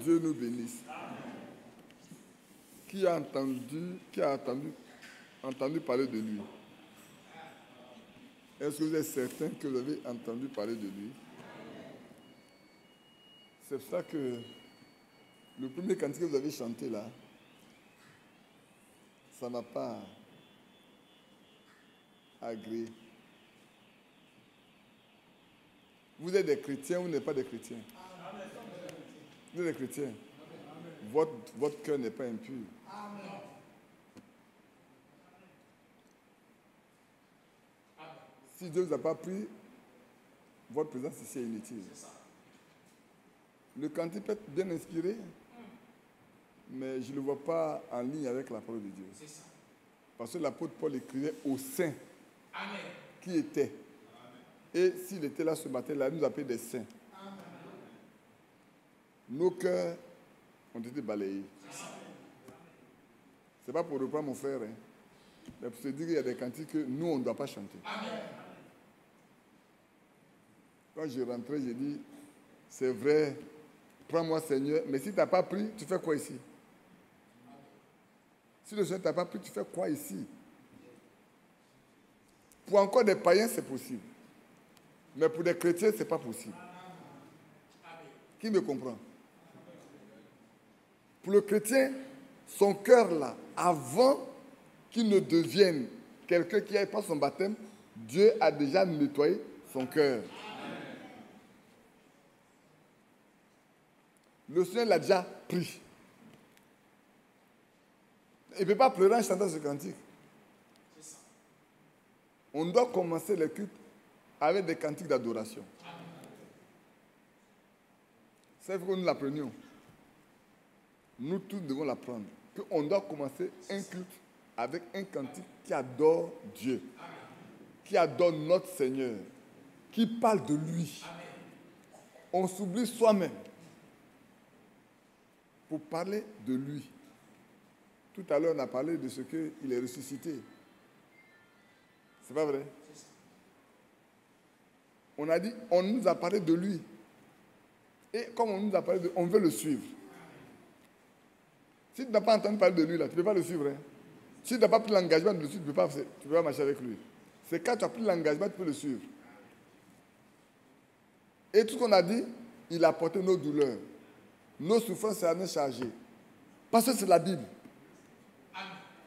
Dieu nous bénisse. Qui a entendu parler de lui? Est-ce que vous êtes certain que vous avez entendu parler de lui? C'est pour ça que le premier cantique que vous avez chanté là, ça n'a pas agréé. Vous êtes des chrétiens ou vous n'êtes pas des chrétiens? Vous êtes des chrétiens. Votre cœur n'est pas impur. Si Dieu ne vous a pas pris, votre présence ici est inutile. Le cantique peut être bien inspiré, mais je ne le vois pas en ligne avec la parole de Dieu. Parce que l'apôtre Paul écrivait aux saints qui étaient. Et s'il était là ce matin-là, il nous appelait des saints. Nos cœurs ont été balayés. Ce n'est pas pour reprendre mon frère, mais pour se dire qu'il y a des cantiques que nous, on ne doit pas chanter. Quand je rentrais, j'ai dit, c'est vrai, prends-moi Seigneur, mais si tu n'as pas pris, tu fais quoi ici? Si le Seigneur ne t'a pas pris, tu fais quoi ici? Pour encore des païens, c'est possible. Mais pour des chrétiens, ce n'est pas possible. Qui me comprend? Pour le chrétien, son cœur là, avant qu'il ne devienne quelqu'un qui n'ait pas son baptême, Dieu a déjà nettoyé son cœur. Le Seigneur l'a déjà pris. Il ne peut pas pleurer en chantant ce cantique. On doit commencer les cultes avec des cantiques d'adoration. C'est vrai que nous l'apprenions. Nous tous devons l'apprendre. Qu'on doit commencer un culte avec un cantique qui adore Dieu, qui adore notre Seigneur, qui parle de lui. On s'oublie soi-même pour parler de lui. Tout à l'heure, on a parlé de ce qu'il est ressuscité. C'est pas vrai? On a dit, on nous a parlé de lui. Et comme on nous a parlé de lui, on veut le suivre. Si tu n'as pas entendu parler de lui, là, tu ne peux pas le suivre. Hein? Si tu n'as pas pris l'engagement de le suivre, tu ne peux pas marcher avec lui. C'est quand tu as pris l'engagement, tu peux le suivre. Et tout ce qu'on a dit, il a porté nos douleurs. Nos souffrances, c'est à nous charger. Parce que c'est la Bible.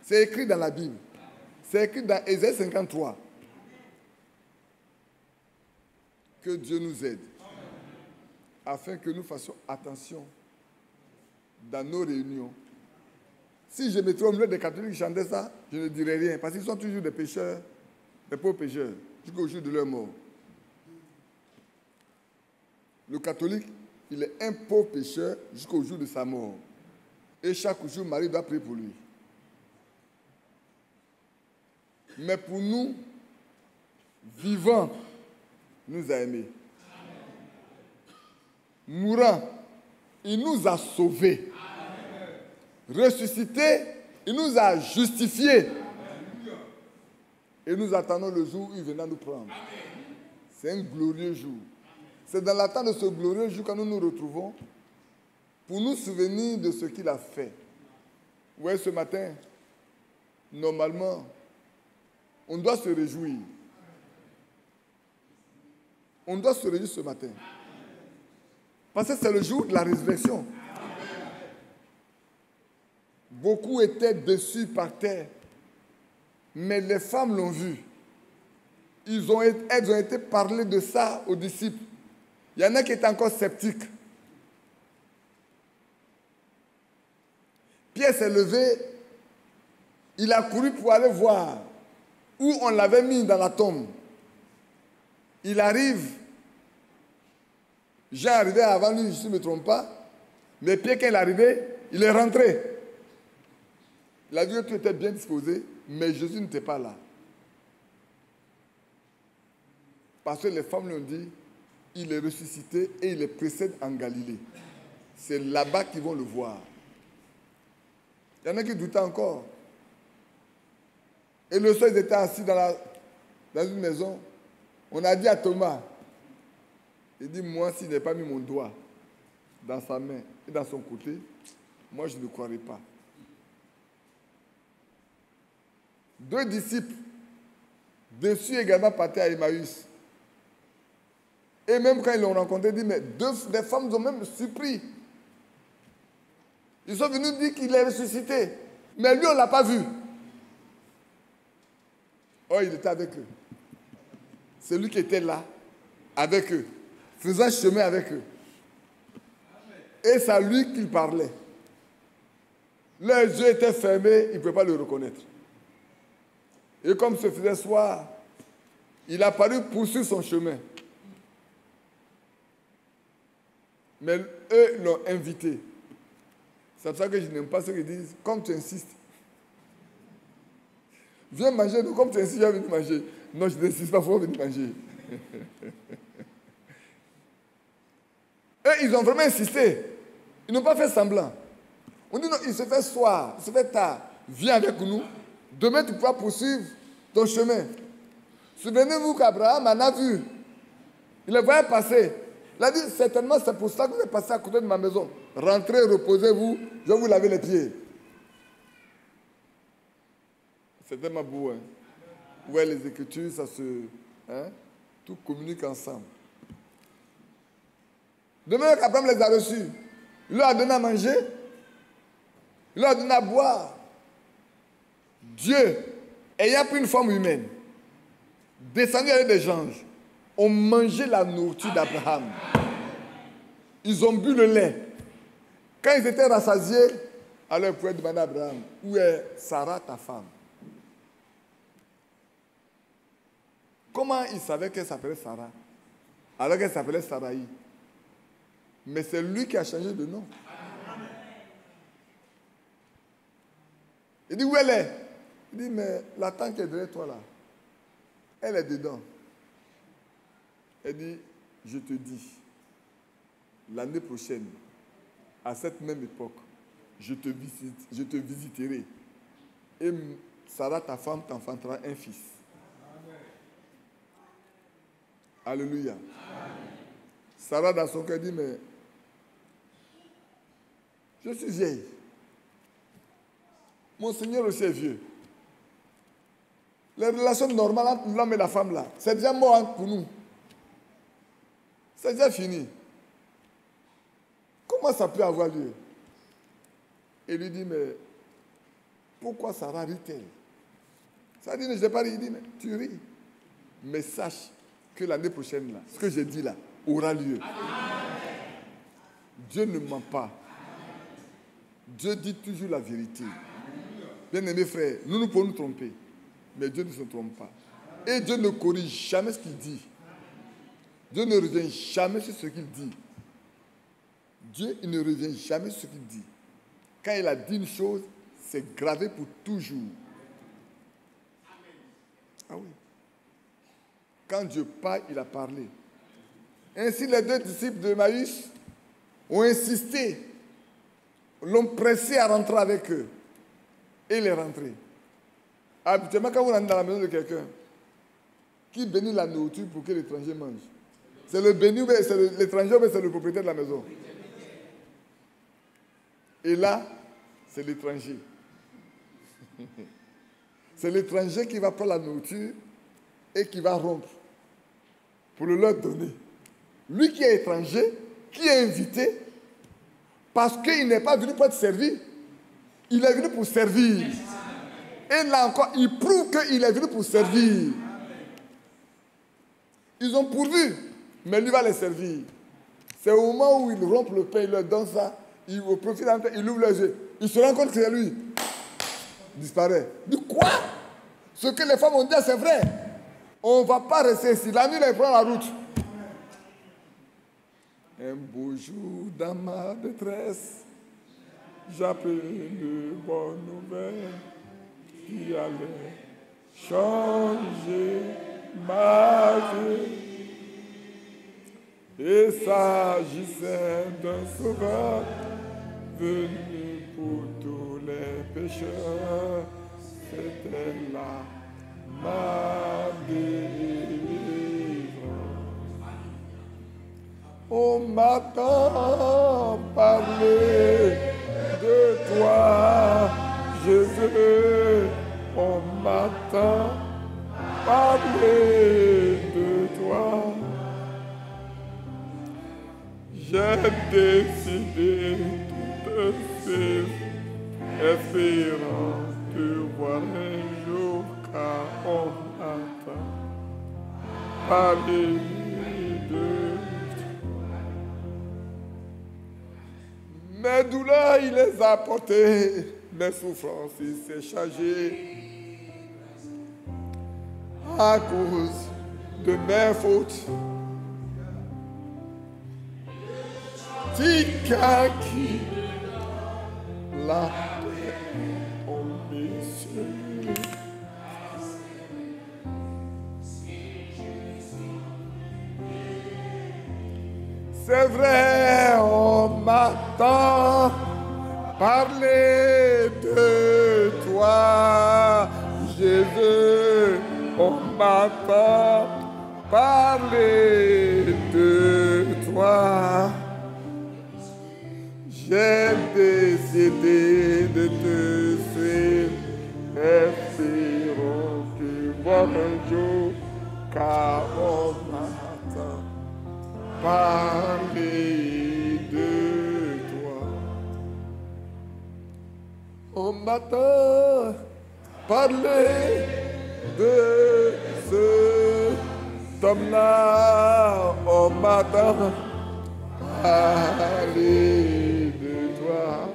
C'est écrit dans la Bible. C'est écrit dans Ésaïe 53. Que Dieu nous aide. Afin que nous fassions attention dans nos réunions. Si je mettais au milieu des catholiques qui chantaient ça, je ne dirais rien. Parce qu'ils sont toujours des pécheurs, des pauvres pécheurs, jusqu'au jour de leur mort. Le catholique, il est un pauvre pécheur jusqu'au jour de sa mort. Et chaque jour, Marie doit prier pour lui. Mais pour nous, vivants, il nous a aimés. Mourant, il nous a sauvés. Ressuscité, il nous a justifiés. Et nous attendons le jour où il viendra nous prendre. C'est un glorieux jour. C'est dans l'attente de ce glorieux jour que nous nous retrouvons pour nous souvenir de ce qu'il a fait. Vous voyez, ce matin, normalement, on doit se réjouir. On doit se réjouir ce matin. Parce que c'est le jour de la résurrection. Beaucoup étaient dessus par terre. Mais les femmes l'ont vu. Elles ont été parlées de ça aux disciples. Il y en a qui étaient encore sceptiques. Pierre s'est levé. Il a couru pour aller voir où on l'avait mis dans la tombe. Il arrive. Jean arrivait avant lui, si je ne me trompe pas. Mais Pierre, quand il est arrivé, il est rentré. Il a vu que tout était bien disposé, mais Jésus n'était pas là. Parce que les femmes lui ont dit, il est ressuscité et il les précède en Galilée. C'est là-bas qu'ils vont le voir. Il y en a qui doutaient encore. Et le soir, ils étaient assis dans une maison. On a dit à Thomas, il dit, moi, s'il n'ai pas mis mon doigt dans sa main et dans son côté, moi je ne croirais pas. 2 disciples, dessus également partaient à Emmaüs. Et même quand ils l'ont rencontré, ils disent, mais des femmes ont même surpris. Ils sont venus dire qu'il est ressuscité. Mais lui, on ne l'a pas vu. Oh, il était avec eux. C'est lui qui était là, avec eux, faisant chemin avec eux. Et c'est à lui qu'il parlait. Leurs yeux étaient fermés, ils ne pouvaient pas le reconnaître. Et comme ce faisait soir, il a paru poursuivre son chemin. Mais eux l'ont invité. C'est pour ça que je n'aime pas ceux qui disent, comme tu insistes, viens manger, donc comme tu insistes, viens venir manger. Non, je n'insiste pas, il faut venir manger. Eux, ils ont vraiment insisté. Ils n'ont pas fait semblant. On dit non, il se fait soir, il se fait tard. Viens avec nous. Demain, tu pourras poursuivre ton chemin. Souvenez-vous qu'Abraham en a vu. Il le voyait passer. Il a dit, certainement, c'est pour ça que vous êtes passé à côté de ma maison. Rentrez, reposez-vous, je vais vous laver les pieds. C'est tellement beau, hein. Ouais, les Écritures, ça se... Hein, tout communique ensemble. Demain, qu'Abraham les a reçus. Il leur a donné à manger. Il leur a donné à boire. Dieu, ayant pris une forme humaine, descendu avec des anges, ont mangé la nourriture d'Abraham. Ils ont bu le lait. Quand ils étaient rassasiés, alors ils pouvaient demander à Abraham, où est Sarah, ta femme? Comment il savait qu'elle s'appelait Sarah, alors qu'elle s'appelait Saraï? Mais c'est lui qui a changé de nom. Il dit, où elle est? Il dit, mais la tante qui est derrière toi là, elle est dedans. Elle dit, je te dis, l'année prochaine, à cette même époque, je te visiterai. Et Sarah, ta femme, t'enfantera un fils. Alléluia. Amen. Sarah, dans son cœur, dit, mais je suis vieille. Mon Seigneur aussi est vieux. Les relations normales entre l'homme et la femme, là, c'est déjà mort pour nous. C'est déjà fini. Comment ça peut avoir lieu? Et lui dit, mais pourquoi Sarah rit-elle? Ça dit, je n'ai pas ri. Il dit, mais tu ris. Mais sache que l'année prochaine, là, ce que j'ai dit là, aura lieu. Amen. Dieu ne ment pas. Dieu dit toujours la vérité. Bien-aimés frères, nous pouvons nous tromper, mais Dieu ne se trompe pas. Et Dieu ne corrige jamais ce qu'il dit. Dieu ne revient jamais sur ce qu'il dit. Dieu, il ne revient jamais sur ce qu'il dit. Quand il a dit une chose, c'est gravé pour toujours. Ah oui. Quand Dieu parle, il a parlé. Ainsi, les 2 disciples de Emmaüs ont insisté, l'ont pressé à rentrer avec eux. Et il est rentré. Habituellement, quand vous rentrez dans la maison de quelqu'un, qui bénit la nourriture pour que l'étranger mange? C'est le béni ou c'est l'étranger ou c'est le propriétaire de la maison? Et là, c'est l'étranger. C'est l'étranger qui va prendre la nourriture et qui va rompre pour le leur donner. Lui qui est étranger, qui est invité, parce qu'il n'est pas venu pour être servi, il est venu pour servir. Et là encore, il prouve qu'il est venu pour servir. Ils ont pourvu, mais lui va les servir. C'est au moment où il rompt le pain, il leur donne ça, il profite d'un temps, il ouvre les yeux. Il se rend compte que c'est lui. Il disparaît. Il dit quoi? Ce que les femmes ont dit, c'est vrai. On ne va pas rester ici. La nuit, il prend la route. Un beau jour dans ma détresse, j'appelle de bonnes nouvelles qui allaient changer ma vie. Et s'agissait d'un sauveur venu pour tous les pécheurs, c'était là ma délivrance. On m'entend parler de toi, Jésus. On m'entend parler de toi. J'ai décidé de suivre, espérant te voir un jour, car on m'entend parler de toi. Mes douleurs, il les a portées, mes souffrances, il s'est chargé. À cause de mes fautes, Tika qui la paix en messieurs. C'est vrai, on m'attend parler de toi, Jésus. On m'entend parler de toi. J'ai décidé de te suivre, espérons te voir un jour, car on m'entend parler de toi. On m'entend parler de ce homme-là, on m'attend parler de toi.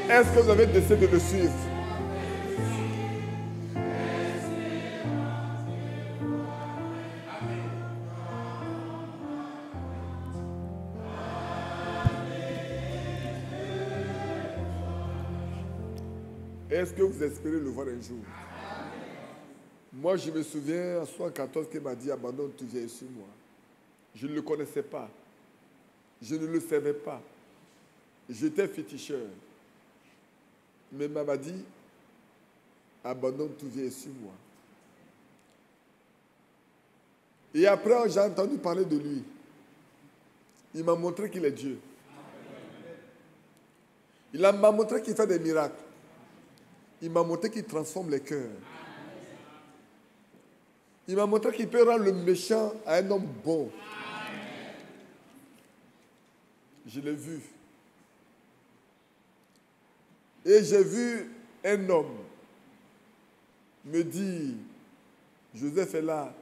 Est-ce que vous avez décidé de le suivre? Est-ce que vous espérez le voir un jour? Moi, je me souviens en 1974 qu'il m'a dit, abandonne tout, viens sur moi. Je ne le connaissais pas. Je ne le savais pas. J'étais féticheur. Mais il m'a dit, abandonne tout, viens sur moi. Et après, j'ai entendu parler de lui. Il m'a montré qu'il est Dieu. Il m'a montré qu'il fait des miracles. Il m'a montré qu'il transforme les cœurs. Il m'a montré qu'il peut rendre le méchant à un homme bon. Je l'ai vu. Et j'ai vu un homme me dire, Joseph est là.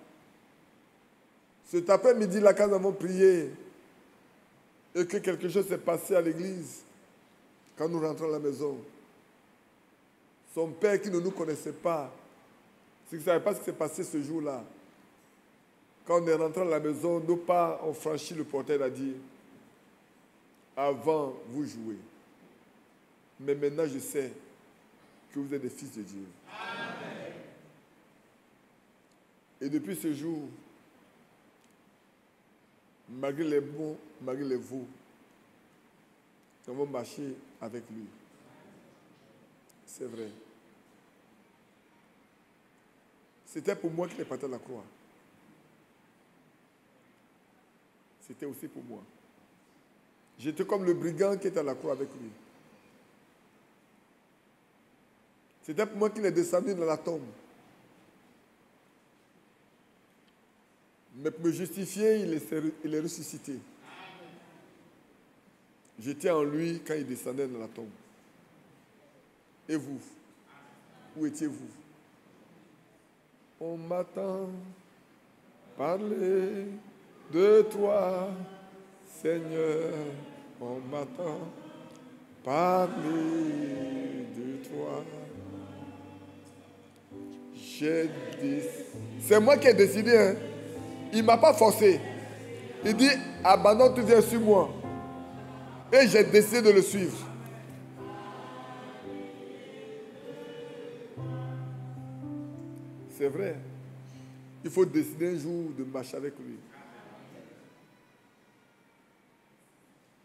Cet après-midi, là, quand nous avons prié et que quelque chose s'est passé à l'église, quand nous rentrons à la maison, son père qui ne nous connaissait pas, il ne savait pas ce qui s'est passé ce jour-là. Quand on est rentré à la maison, nos parents ont franchi le portail et a dit, avant, vous jouez. Mais maintenant, je sais que vous êtes des fils de Dieu. Amen. Et depuis ce jour, malgré les bons, malgré les veaux, nous avons marché avec lui. C'est vrai. C'était pour moi qu'il est parti à la croix. C'était aussi pour moi. J'étais comme le brigand qui était à la croix avec lui. C'était pour moi qu'il est descendu dans la tombe. Mais pour me justifier, il est ressuscité. J'étais en lui quand il descendait dans la tombe. Et vous? Où étiez-vous? On m'attend parler de toi, Seigneur. On m'attend parler de toi. C'est moi qui ai décidé. Hein. Il ne m'a pas forcé. Il dit, abandonne, tu viens sur moi. Et j'ai décidé de le suivre. C'est vrai. Il faut décider un jour de marcher avec lui.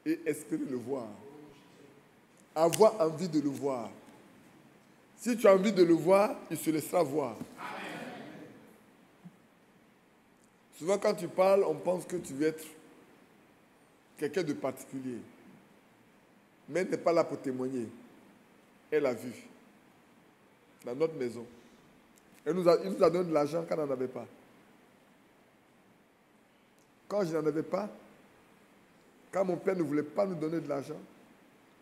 Et espérer le voir. Avoir envie de le voir. Si tu as envie de le voir, il se laissera voir. Souvent, quand tu parles, on pense que tu veux être quelqu'un de particulier. Mais elle n'est pas là pour témoigner. Elle a vu. Dans notre maison. Il nous a donné de l'argent quand on n'en avait pas. Quand je n'en avais pas, quand mon père ne voulait pas nous donner de l'argent,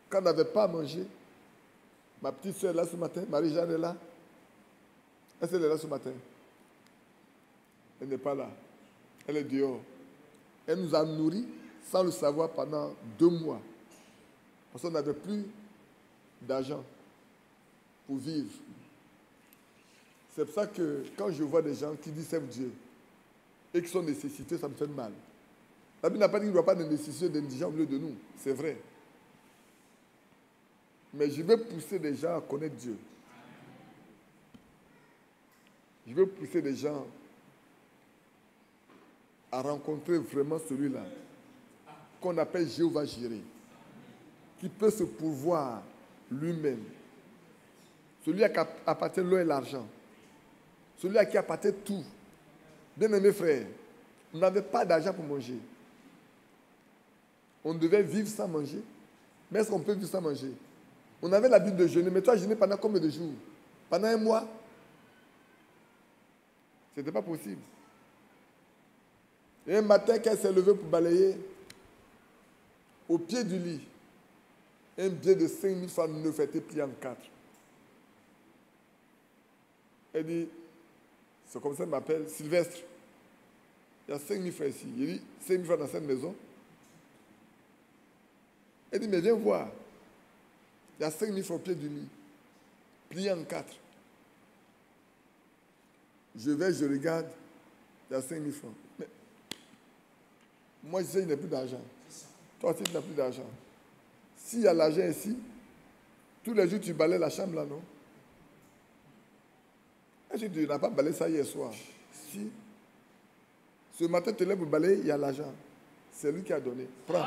quand on n'avait pas à manger, ma petite soeur est là ce matin, Marie-Jeanne est là. Est-ce qu'elle est là ce matin? Elle n'est pas là. Elle est dehors. Elle nous a nourris sans le savoir pendant 2 mois. Parce qu'on n'avait plus d'argent pour vivre. C'est pour ça que quand je vois des gens qui disent servent Dieu et qui sont nécessités, ça me fait mal. La Bible n'a pas dit qu'il ne doit pas de nécessité d'indigents au milieu de nous. C'est vrai. Mais je veux pousser des gens à connaître Dieu. Je veux pousser des gens à rencontrer vraiment celui-là qu'on appelle Jéhovah Jireh, qui peut se pourvoir lui-même. Celui à qui appartient l'eau et l'argent. Celui à qui appartient tout. Bien-aimés frères, on n'avait pas d'argent pour manger. On devait vivre sans manger. Mais est-ce qu'on peut vivre sans manger? On avait l'habitude de jeûner, mais toi, jeûner pendant combien de jours? Pendant 1 mois? Ce n'était pas possible. Et un matin, qu'elle s'est levée pour balayer, au pied du lit, un billet de 5 000 francs neufs a été plié en 4. Elle dit, c'est comme ça qu'elle m'appelle, Sylvestre, il y a 5 000 francs ici. Il dit, 5 000 francs dans cette maison. Elle dit, mais viens voir. Il y a 5 000 francs au pied du lit, plié en 4. Je vais, je regarde, il y a 5 000 francs. Mais moi, je sais qu'il n'y a plus d'argent. Toi aussi, tu n'as plus d'argent. S'il y a l'argent ici, tous les jours, tu balayes la chambre là, non? Est-ce que tu n'as pas balayé ça hier soir? Si. Ce matin, tu te lèves pour balayer, il y a l'argent. C'est lui qui a donné. Prends.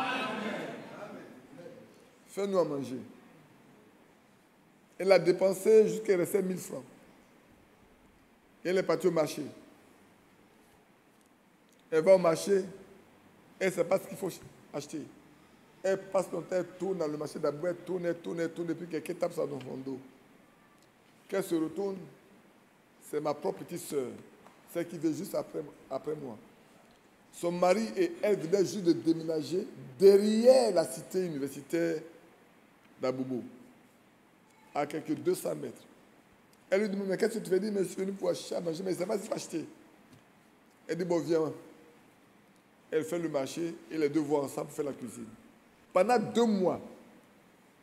Fais-nous à manger. Elle a dépensé jusqu'à qu'il restait 1 000 francs. Elle est partie au marché. Elle va au marché. Elle ne sait pas ce qu'il faut acheter. Elle passe son temps, elle tourne dans le marché d'abord, elle tourne, puis quelqu'un tape sur son dos. Qu'elle se retourne, c'est ma propre petite soeur, celle qui vient juste après moi. Son mari et elle venaient juste de déménager derrière la cité universitaire d'Abobo, à quelques 200 mètres. Elle lui dit, mais qu'est-ce que tu veux dire? Mais je suis venu pour acheter à manger, mais je ne sais pas si je vais acheter. Elle dit, bon, viens. Elle fait le marché et les deux vont ensemble pour faire la cuisine. Pendant 2 mois,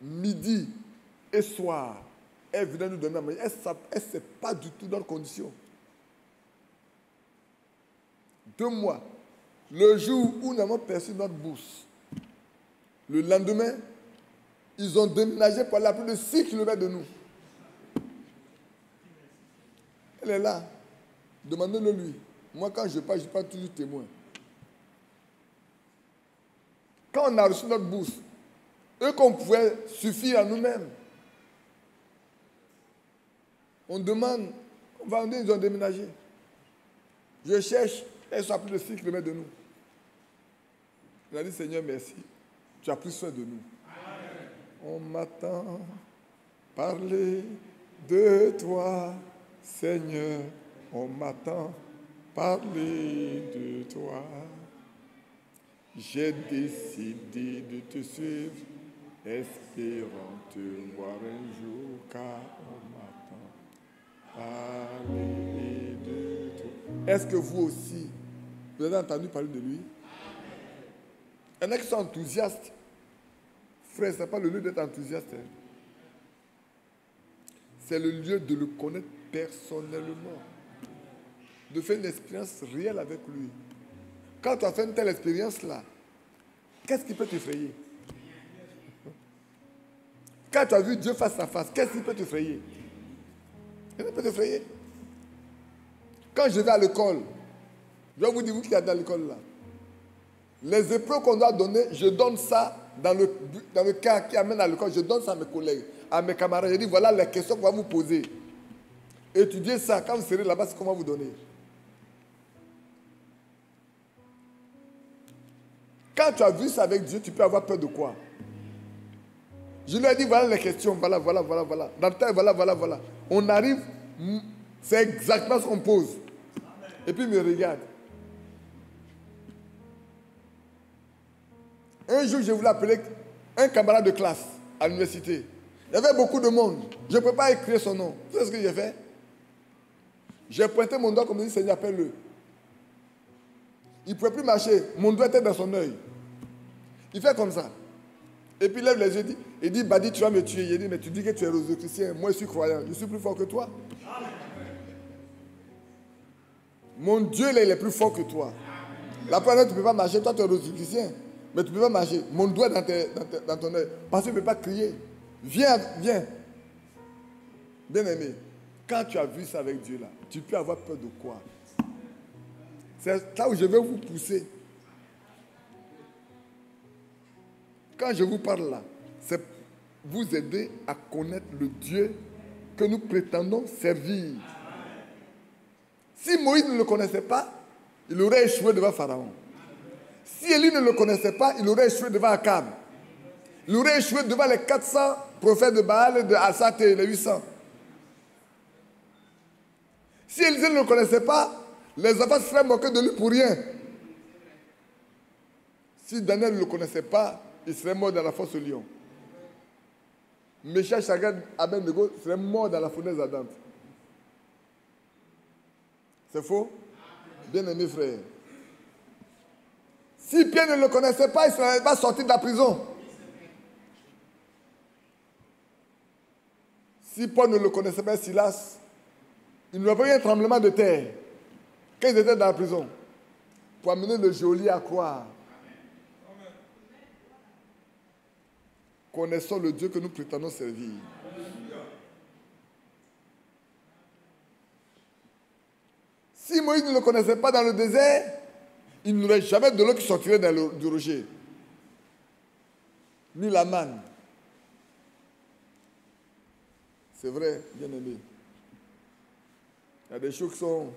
midi et soir, elle venait nous donner à manger. Elle ne sait pas du tout dans les conditions. 2 mois. Le jour où nous avons perçu notre bourse, le lendemain, ils ont déménagé pour aller à plus de 6 km de nous. Elle est là. Demandez-le lui. Moi, quand je parle toujours témoin. Quand on a reçu notre bourse, eux qu'on pouvait suffire à nous-mêmes. On demande, on va en dire, ils ont déménagé. Je cherche, elles sont à plus de 6 km de nous. On a dit, Seigneur, merci. Tu as pris soin de nous. Amen. On m'attend parler de toi, Seigneur. On m'attend parler de toi. J'ai décidé de te suivre, espérant te voir un jour, car on m'attend parler de toi. Est-ce que vous aussi, vous avez entendu parler de lui? Il y en a qui sont enthousiastes. Frère, ce n'est pas le lieu d'être enthousiaste. Hein. C'est le lieu de le connaître personnellement. De faire une expérience réelle avec lui. Quand tu as fait une telle expérience-là, qu'est-ce qui peut t'effrayer? Quand tu as vu Dieu face à face, qu'est-ce qui peut t'effrayer? Il ne peut t'effrayer. Quand je vais à l'école, je vais vous dire, vous qui êtes dans l'école là, les épreuves qu'on doit donner, je donne ça dans le cas qui amène à l'école, je donne ça à mes collègues, à mes camarades. Je dis, voilà les questions qu'on va vous poser. Étudiez ça, quand vous serez là-bas, c'est comment vous donner. Quand tu as vu ça avec Dieu, tu peux avoir peur de quoi? Je lui ai dit, voilà les questions, voilà. Dans le temps, voilà. On arrive, c'est exactement ce qu'on pose. Et puis il me regarde. Un jour, je voulais appeler un camarade de classe à l'université. Il y avait beaucoup de monde. Je ne peux pas écrire son nom. Tu sais ce que j'ai fait? J'ai pointé mon doigt comme dit, Seigneur, appelle-le. Il ne pouvait plus marcher. Mon doigt était dans son œil. Il fait comme ça. Et puis il lève les yeux et dit, Badi, tu vas me tuer. Il dit, mais tu dis que tu es rosicrucien. Moi, je suis croyant. Je suis plus fort que toi. Mon Dieu, là, il est plus fort que toi. La première fois, tu ne peux pas marcher. Toi, tu es rosicrucien. Mais tu ne peux pas marcher. Mon doigt dans ton œil. Parce que tu ne peux pas crier. Viens. Bien-aimé, quand tu as vu ça avec Dieu, là, tu peux avoir peur de quoi? C'est là où je vais vous pousser. Quand je vous parle là, c'est vous aider à connaître le Dieu que nous prétendons servir. Si Moïse ne le connaissait pas, il aurait échoué devant Pharaon. Si Élie ne le connaissait pas, il aurait échoué devant Akab. Il aurait échoué devant les 400 prophètes de Baal et de Assat et les 800. Si Élisée ne le connaissait pas, les enfants seraient moqués de lui pour rien. Si Daniel ne le connaissait pas, il serait mort dans la fosse au lion. Méchant Chagrin Abednego serait mort dans la fournaise ardente. C'est faux? Bien-aimé frère. Si Pierre ne le connaissait pas, il ne serait pas sorti de la prison. Si Paul ne le connaissait pas, Silas, il n'y aurait pas eu un tremblement de terre quand ils étaient dans la prison pour amener le geôlier à croire. Connaissons le Dieu que nous prétendons servir. Si Moïse ne le connaissait pas dans le désert, il n'y aurait jamais de l'eau qui sortirait du rocher. Ni la manne. C'est vrai, bien-aimé. Il y a des choses qui sont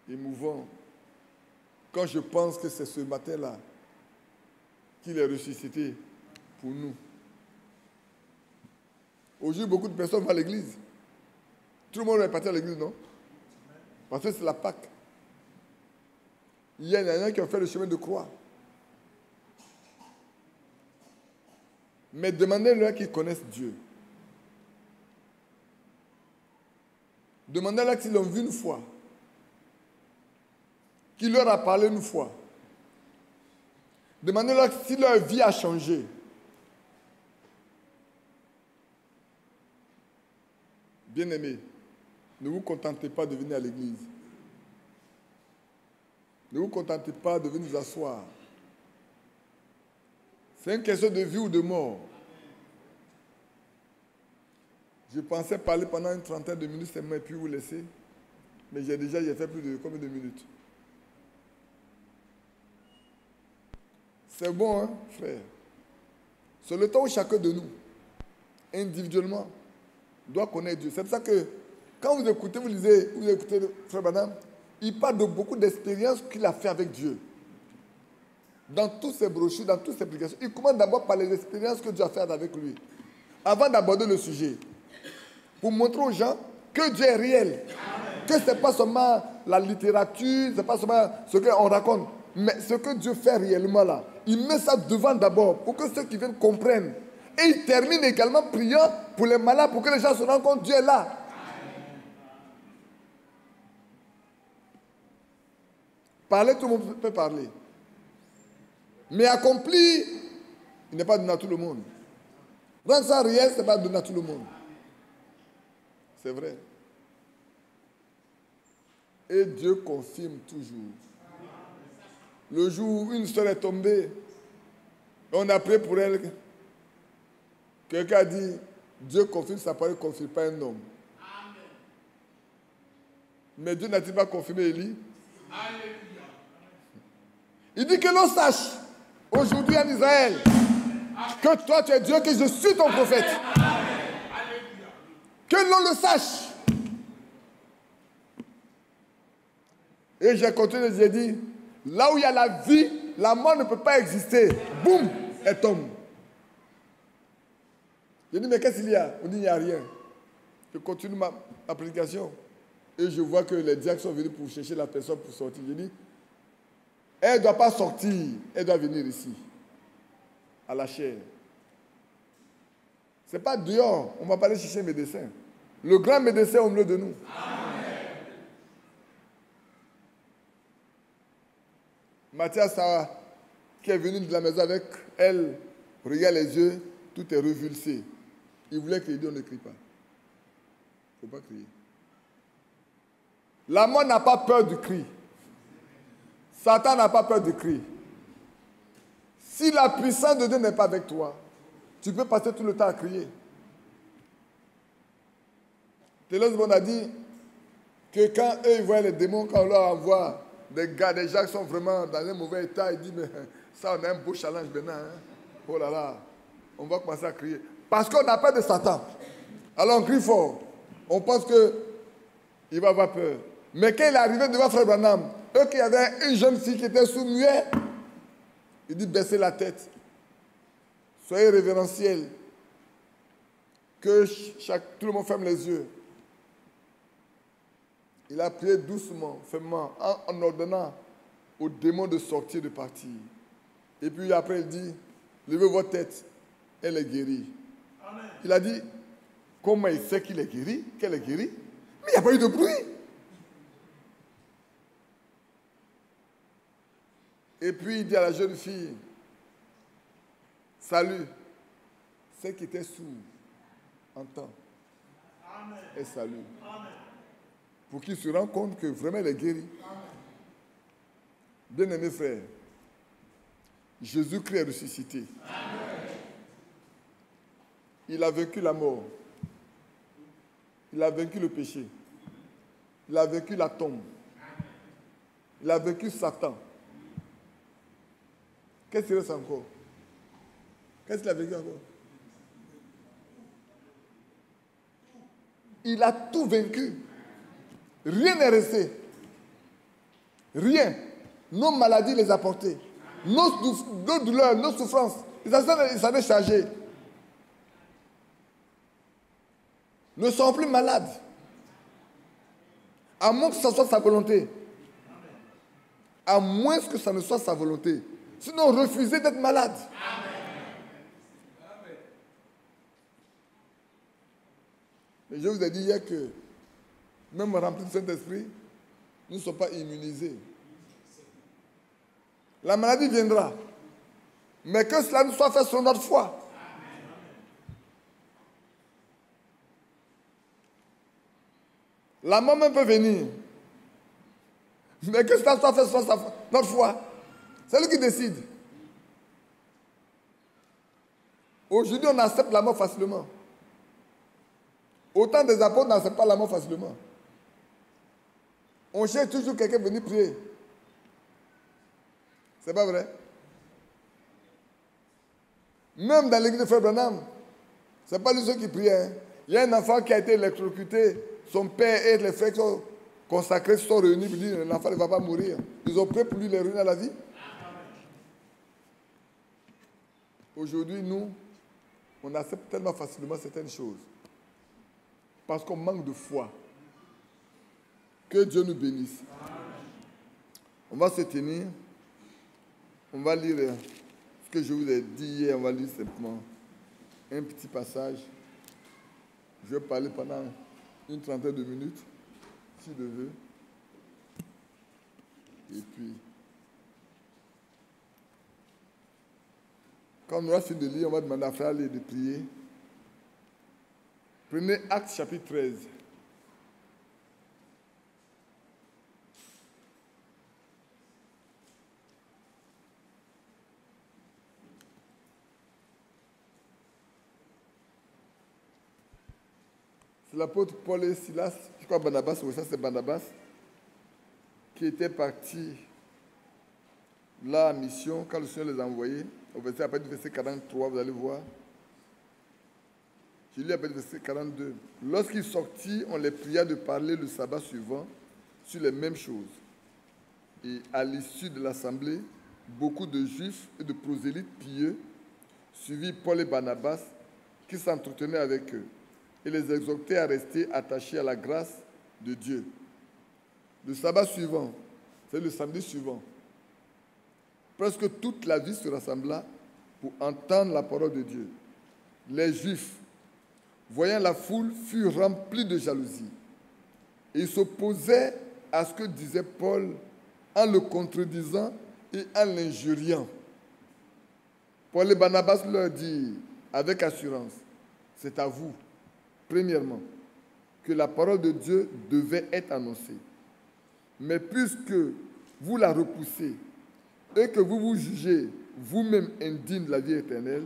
émouvantes. Quand je pense que c'est ce matin-là qu'il est ressuscité pour nous. Aujourd'hui, beaucoup de personnes vont à l'église. Tout le monde est parti à l'église, non? Parce que c'est la Pâque. Il y en a qui ont fait le chemin de croix. Mais demandez-leur qu'ils connaissent Dieu. Demandez-leur qu'ils l'ont vu une fois. Qu'il leur a parlé une fois. Demandez-leur si leur vie a changé. Bien-aimés, ne vous contentez pas de venir à l'église. Ne vous contentez pas de venir vous asseoir. C'est une question de vie ou de mort. Je pensais parler pendant une trentaine de minutes seulement et puis vous laisser. Mais j'ai fait plus de combien de minutes? C'est bon, hein, frère? C'est le temps où chacun de nous, individuellement, doit connaître Dieu. C'est pour ça que, quand vous écoutez, vous écoutez frère Branham, il parle de beaucoup d'expériences qu'il a fait avec Dieu. Dans toutes ses brochures, dans toutes ses publications, il commence d'abord par les expériences que Dieu a faites avec lui, avant d'aborder le sujet. Pour montrer aux gens que Dieu est réel. Amen. Que ce n'est pas seulement la littérature, ce n'est pas seulement ce qu'on raconte, mais ce que Dieu fait réellement là. Il met ça devant d'abord pour que ceux qui viennent comprennent. Et il termine également priant pour les malades, pour que les gens se rendent compte que Dieu est là. Amen. Parler, tout le monde peut parler. Mais accomplir, il n'est pas donné à tout le monde. Rendre ça réel, ce n'est pas donné à tout le monde. C'est vrai. Et Dieu confirme toujours. Le jour où une soeur est tombée, on a prié pour elle. Quelqu'un a dit, Dieu confirme sa parole, ne confirme pas un homme. Amen. Mais Dieu n'a-t-il pas confirmé Élie? Il dit que l'on sache, aujourd'hui en Israël, que toi tu es Dieu, que je suis ton prophète. Que l'on le sache. Et j'ai continué, j'ai dit, là où il y a la vie, la mort ne peut pas exister. Boum, elle tombe. Je dis, mais qu'est-ce qu'il y a? On dit, il n'y a rien. Je continue ma prédication. Et je vois que les diacres sont venus pour chercher la personne pour sortir. Je dis, elle ne doit pas sortir, elle doit venir ici, à la chair. Ce n'est pas dehors, on ne va pas aller chercher un médecin. Le grand médecin au milieu de nous. Amen. Mathias, qui est venu de la maison avec elle, regarde les yeux, tout est revulsé. Il voulait crier, on ne crie pas. Il ne faut pas crier. La mort n'a pas peur du cri. Satan n'a pas peur du cri. Si la puissance de Dieu n'est pas avec toi, tu peux passer tout le temps à crier. Télos a dit que quand eux ils voient les démons, quand on leur envoie des gars, des gens qui sont vraiment dans un mauvais état, ils disent, mais ça on a un beau challenge maintenant. Hein? Oh là là, on va commencer à crier. Parce qu'on a peur de Satan. Alors on crie fort. On pense qu'il va avoir peur. Mais quand il est arrivé devant Frère Branham, eux qui avaient une jeune fille qui était sous-muet, il dit baissez la tête. Soyez révérentiels. Que tout le monde ferme les yeux. Il a prié doucement, fermement, en ordonnant aux démons de sortir, de partir. Et puis après il dit, levez votre tête, elle est guérie. Amen. Il a dit, comment il sait qu'il est guéri, qu'elle est guérie? Mais il n'y a pas eu de bruit. Et puis il dit à la jeune fille, salut. Celle qui était sourde entend. Et salue. Pour qu'il se rende compte que vraiment elle est guérie. Bien-aimés frères, Jésus-Christ est ressuscité. Amen. Il a vaincu la mort. Il a vaincu le péché. Il a vaincu la tombe. Il a vaincu Satan. Qu'est-ce qu'il reste encore? Qu'est-ce qu'il a vaincu encore? Il a tout vaincu. Rien n'est resté. Rien. Nos maladies les a portées. Nos douleurs, nos souffrances. Il s'en est chargé. Ne sont plus malades. À moins que ce soit sa volonté. À moins que ça ne soit sa volonté. Sinon, refusez d'être malade. Mais je vous ai dit hier que, même remplis du Saint-Esprit, nous ne sommes pas immunisés. La maladie viendra. Mais que cela nous soit fait sur notre foi. La mort même peut venir. Mais que cela soit fait sur notre foi. C'est lui qui décide. Aujourd'hui, on accepte la mort facilement. Autant des apôtres n'acceptent pas la mort facilement. On cherche toujours quelqu'un venir prier. C'est pas vrai? Même dans l'église de Frère Branham, ce n'est pas lui seul qui prie. Hein. Il y a un enfant qui a été électrocuté. Son père et les frères qui sont consacrés se sont réunis pour dire l'enfant ne va pas mourir. Ils ont prié pour lui les ruiner à la vie. Aujourd'hui, nous, on accepte tellement facilement certaines choses. Parce qu'on manque de foi. Que Dieu nous bénisse. On va se tenir. On va lire ce que je vous ai dit hier. On va lire simplement un petit passage. Je vais parler pendant une trentaine de minutes, si Dieu veut. Et puis, quand on aura fini de lire, on va demander à Frère de prier. Prenez Actes chapitre 13. C'est l'apôtre Paul et Silas, je crois Barnabas, ou ça c'est Barnabas, qui était parti là en mission quand le Seigneur les a envoyés. Au verset, après du verset 43, vous allez voir. Je lis après le verset 42. Lorsqu'ils sortirent, on les pria de parler le sabbat suivant sur les mêmes choses. Et à l'issue de l'assemblée, beaucoup de Juifs et de prosélytes pieux suivirent Paul et Barnabas qui s'entretenaient avec eux et les exhortaient à rester attachés à la grâce de Dieu. Le sabbat suivant, c'est le samedi suivant, presque toute la ville se rassembla pour entendre la parole de Dieu. Les Juifs, voyant la foule, furent remplis de jalousie. Et ils s'opposaient à ce que disait Paul en le contredisant et en l'injuriant. Paul et Barnabas leur dirent avec assurance, c'est à vous, premièrement, que la parole de Dieu devait être annoncée. Mais puisque vous la repoussez et que vous vous jugez vous-même indigne de la vie éternelle,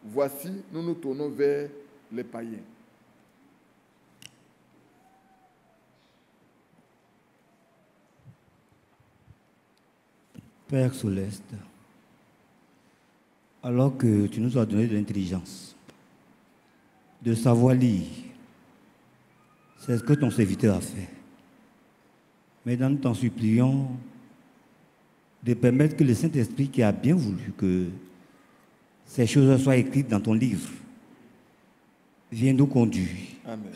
voici, nous nous tournons vers les païens. Père Céleste, alors que tu nous as donné de l'intelligence, de savoir lire, c'est ce que ton serviteur a fait. Maintenant, nous t'en supplions de permettre que le Saint-Esprit qui a bien voulu que ces choses soient écrites dans ton livre vienne nous conduire. Amen.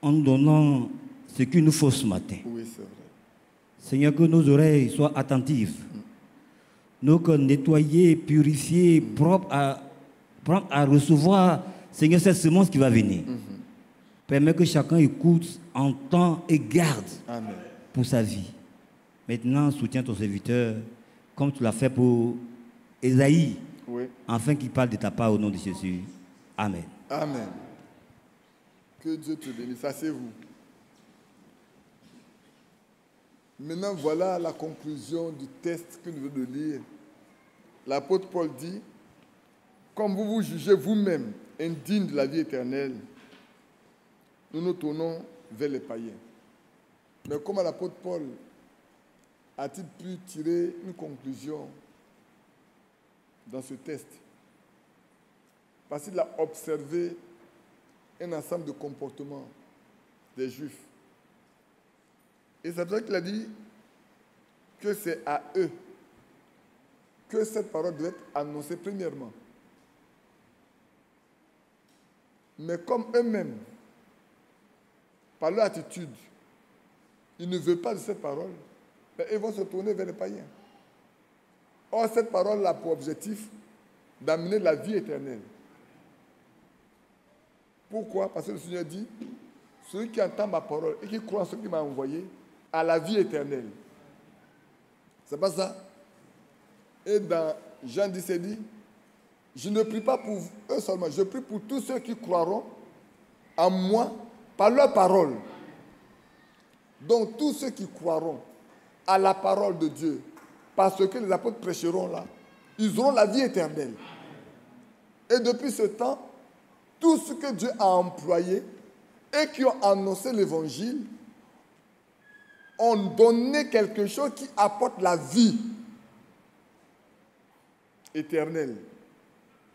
En nous donnant ce qu'il nous faut ce matin. Oui, c'est vrai. Seigneur, que nos oreilles soient attentives, nos cœurs nettoyés, purifiés, propres à recevoir, Seigneur, cette semence qui va venir. Permets que chacun écoute, entend et garde Amen. Pour sa vie. Maintenant, soutiens ton serviteur, comme tu l'as fait pour Ésaïe, Oui. afin qu'il parle de ta part au nom de Jésus. Amen. Amen. Que Dieu te bénisse. Asseyez-vous. Maintenant, voilà la conclusion du texte que nous venons de lire. L'apôtre Paul dit, comme vous vous jugez vous-même indigne de la vie éternelle, nous nous tournons vers les païens. Mais comment l'apôtre Paul a-t-il pu tirer une conclusion dans ce texte? Parce qu'il a observé un ensemble de comportements des Juifs. Et c'est pour ça qu'il a dit que c'est à eux que cette parole doit être annoncée premièrement. Mais comme eux-mêmes, par leur attitude, ils ne veulent pas de cette parole, mais ils vont se tourner vers les païens. Or, cette parole a pour objectif d'amener la vie éternelle. Pourquoi? Parce que le Seigneur dit, celui qui entend ma parole et qui croit en ce qu'il m'a envoyé, a la vie éternelle. C'est pas ça? Et dans Jean 10, il dit, je ne prie pas pour eux seulement, je prie pour tous ceux qui croiront en moi par leur parole. Donc tous ceux qui croiront à la parole de Dieu, parce que les apôtres prêcheront là, ils auront la vie éternelle. Et depuis ce temps, tous ceux que Dieu a employés et qui ont annoncé l'évangile ont donné quelque chose qui apporte la vie éternelle.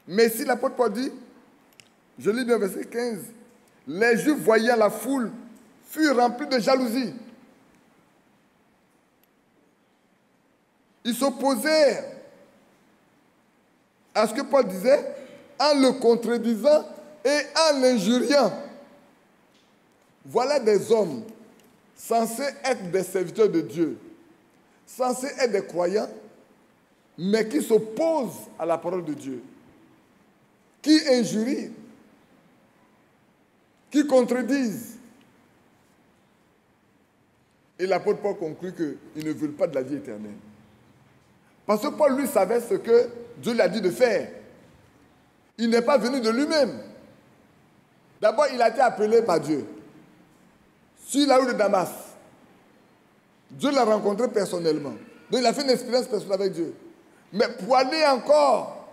Mais si l'apôtre Paul dit, je lis bien verset 15, les Juifs voyant la foule furent remplis de jalousie. Ils s'opposèrent à ce que Paul disait en le contredisant et en l'injuriant. Voilà des hommes censés être des serviteurs de Dieu, censés être des croyants, mais qui s'opposent à la parole de Dieu, qui injurient, qui contredisent. Et l'apôtre Paul conclut qu'ils ne veulent pas de la vie éternelle. Parce que Paul, lui, savait ce que Dieu lui a dit de faire. Il n'est pas venu de lui-même. D'abord, il a été appelé par Dieu. Sur la rue de Damas, Dieu l'a rencontré personnellement. Donc, il a fait une expérience personnelle avec Dieu. Mais pour aller encore,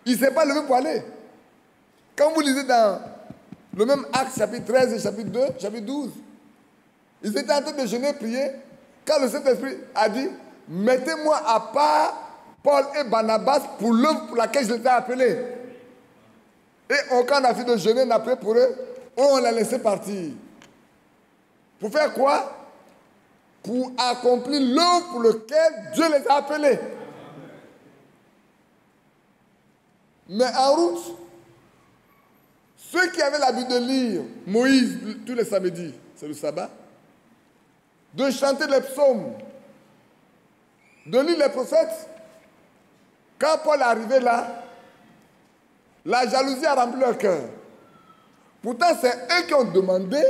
il ne s'est pas levé pour aller. Quand vous lisez dans le même Acte, chapitre 13 et chapitre 2, chapitre 12, ils étaient en train de jeûner et prier, quand le Saint-Esprit a dit, mettez-moi à part Paul et Barnabas pour l'œuvre pour laquelle je les ai appelés. Et quand on a fait de jeûner, on a prié pour eux, on l'a laissé partir. Pour faire quoi? Pour accomplir l'œuvre pour laquelle Dieu les a appelés. Mais en route, ceux qui avaient l'habitude de lire Moïse tous les samedis, c'est le sabbat, de chanter les psaumes, de lire les prophètes, quand Paul est arrivé là, la jalousie a rempli leur cœur. Pourtant, c'est eux qui ont demandé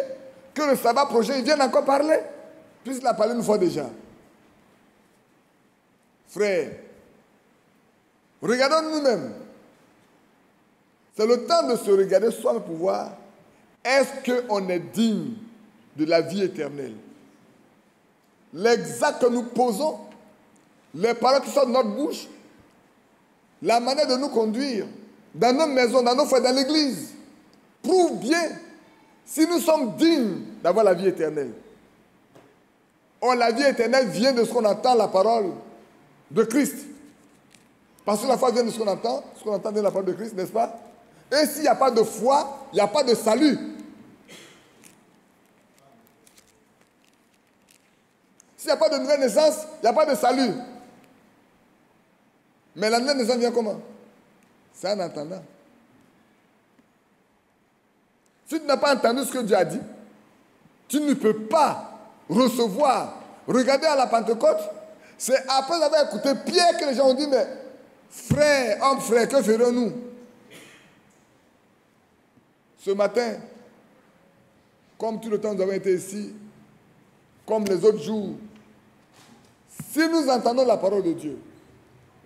que le sabbat prochain, ils viennent encore parler, puisqu'il a parlé une fois déjà. Frères, regardons nous-mêmes. C'est le temps de se regarder soi-même pour voir est-ce qu'on est digne de la vie éternelle. L'exact que nous posons, les paroles qui sortent de notre bouche, la manière de nous conduire, dans nos maisons, dans nos foyers, dans l'église, prouve bien si nous sommes dignes d'avoir la vie éternelle. Or, la vie éternelle vient de ce qu'on entend, la parole de Christ. Parce que la foi vient de ce qu'on entend vient de la parole de Christ, n'est-ce pas? Et s'il n'y a pas de foi, il n'y a pas de salut. S'il n'y a pas de nouvelle naissance, il n'y a pas de salut. Mais la nouvelle naissance vient comment? C'est en entendant. Si tu n'as pas entendu ce que Dieu a dit, tu ne peux pas recevoir. Regardez à la Pentecôte, c'est après avoir écouté Pierre que les gens ont dit, mais frère, homme, frère, que ferons-nous? Ce matin, comme tout le temps nous avons été ici, comme les autres jours, si nous entendons la parole de Dieu,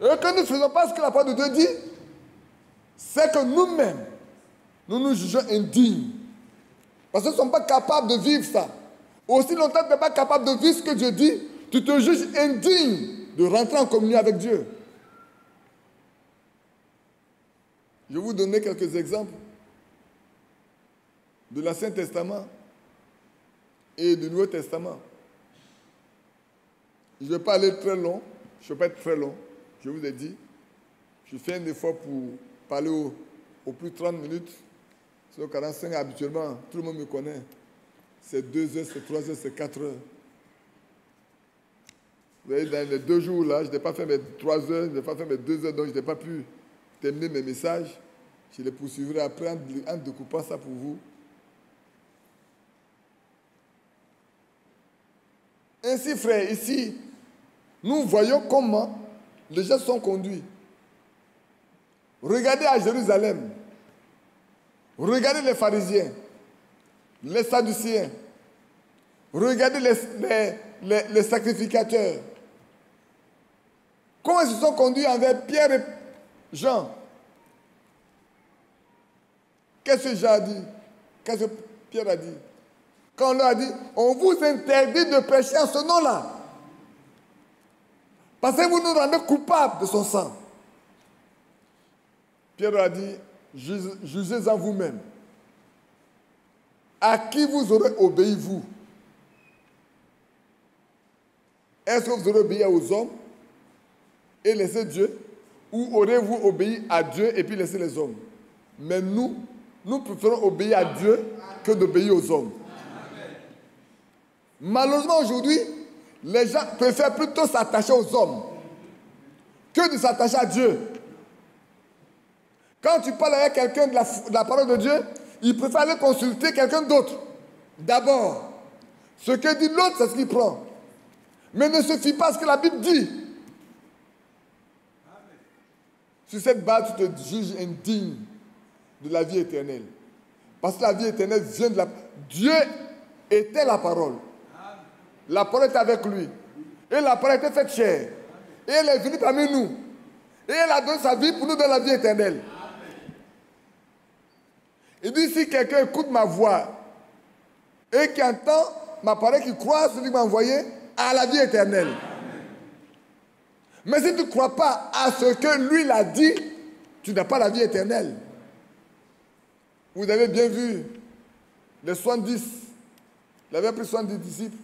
et que nous ne faisons pas ce que la parole de Dieu dit, c'est que nous-mêmes, nous nous jugeons indignes. Parce que nous ne sommes pas capables de vivre ça. Aussi longtemps que tu n'es pas capable de vivre ce que Dieu dit, tu te juges indigne de rentrer en communion avec Dieu. Je vais vous donner quelques exemples de l'Ancien Testament et du Nouveau Testament. Je ne vais pas aller très long, je ne vais pas être très long, je vous ai dit. Je fais un effort pour parler au plus 30 minutes. Sur 45, habituellement, tout le monde me connaît. C'est 2 heures, c'est 3 heures, c'est 4 heures. Vous voyez, dans les 2 jours là, je n'ai pas fait mes 3 heures, je n'ai pas fait mes 2 heures, donc je n'ai pas pu terminer mes messages. Je les poursuivrai après en découpant ça pour vous. Ainsi, frères, ici, nous voyons comment les gens sont conduits. Regardez à Jérusalem. Regardez les pharisiens, les sadducéens. Regardez les sacrificateurs. Comment ils se sont conduits envers Pierre et Jean? Qu'est-ce que Jean a dit? Qu'est-ce que Pierre a dit? Quand on leur a dit, on vous interdit de prêcher en ce nom-là. Parce que vous nous rendez coupables de son sang. Pierre a dit, jugez en vous-même. À qui vous aurez obéi, vous? Est-ce que vous aurez obéi aux hommes et laissé Dieu? Ou aurez-vous obéi à Dieu et puis laissé les hommes? Mais nous préférons obéir à Dieu que d'obéir aux hommes. Malheureusement, aujourd'hui, les gens préfèrent plutôt s'attacher aux hommes que de s'attacher à Dieu. Quand tu parles avec quelqu'un de la parole de Dieu, il préfère aller consulter quelqu'un d'autre. D'abord, ce que dit l'autre, c'est ce qu'il prend. Mais ne se fie pas à ce que la Bible dit. Sur cette base, tu te juges indigne de la vie éternelle. Parce que la vie éternelle vient de la... Dieu était la parole. La parole était avec lui. Et la parole était faite chair. Et elle est venue parmi nous. Et elle a donné sa vie pour nous donner la vie éternelle. Il dit, si quelqu'un écoute ma voix et qui entend ma parole, qui croit celui qui m'a envoyé, à la vie éternelle. Mais si tu ne crois pas à ce que lui l'a dit, tu n'as pas la vie éternelle. Vous avez bien vu les 70. Il avait pris 70 disciples.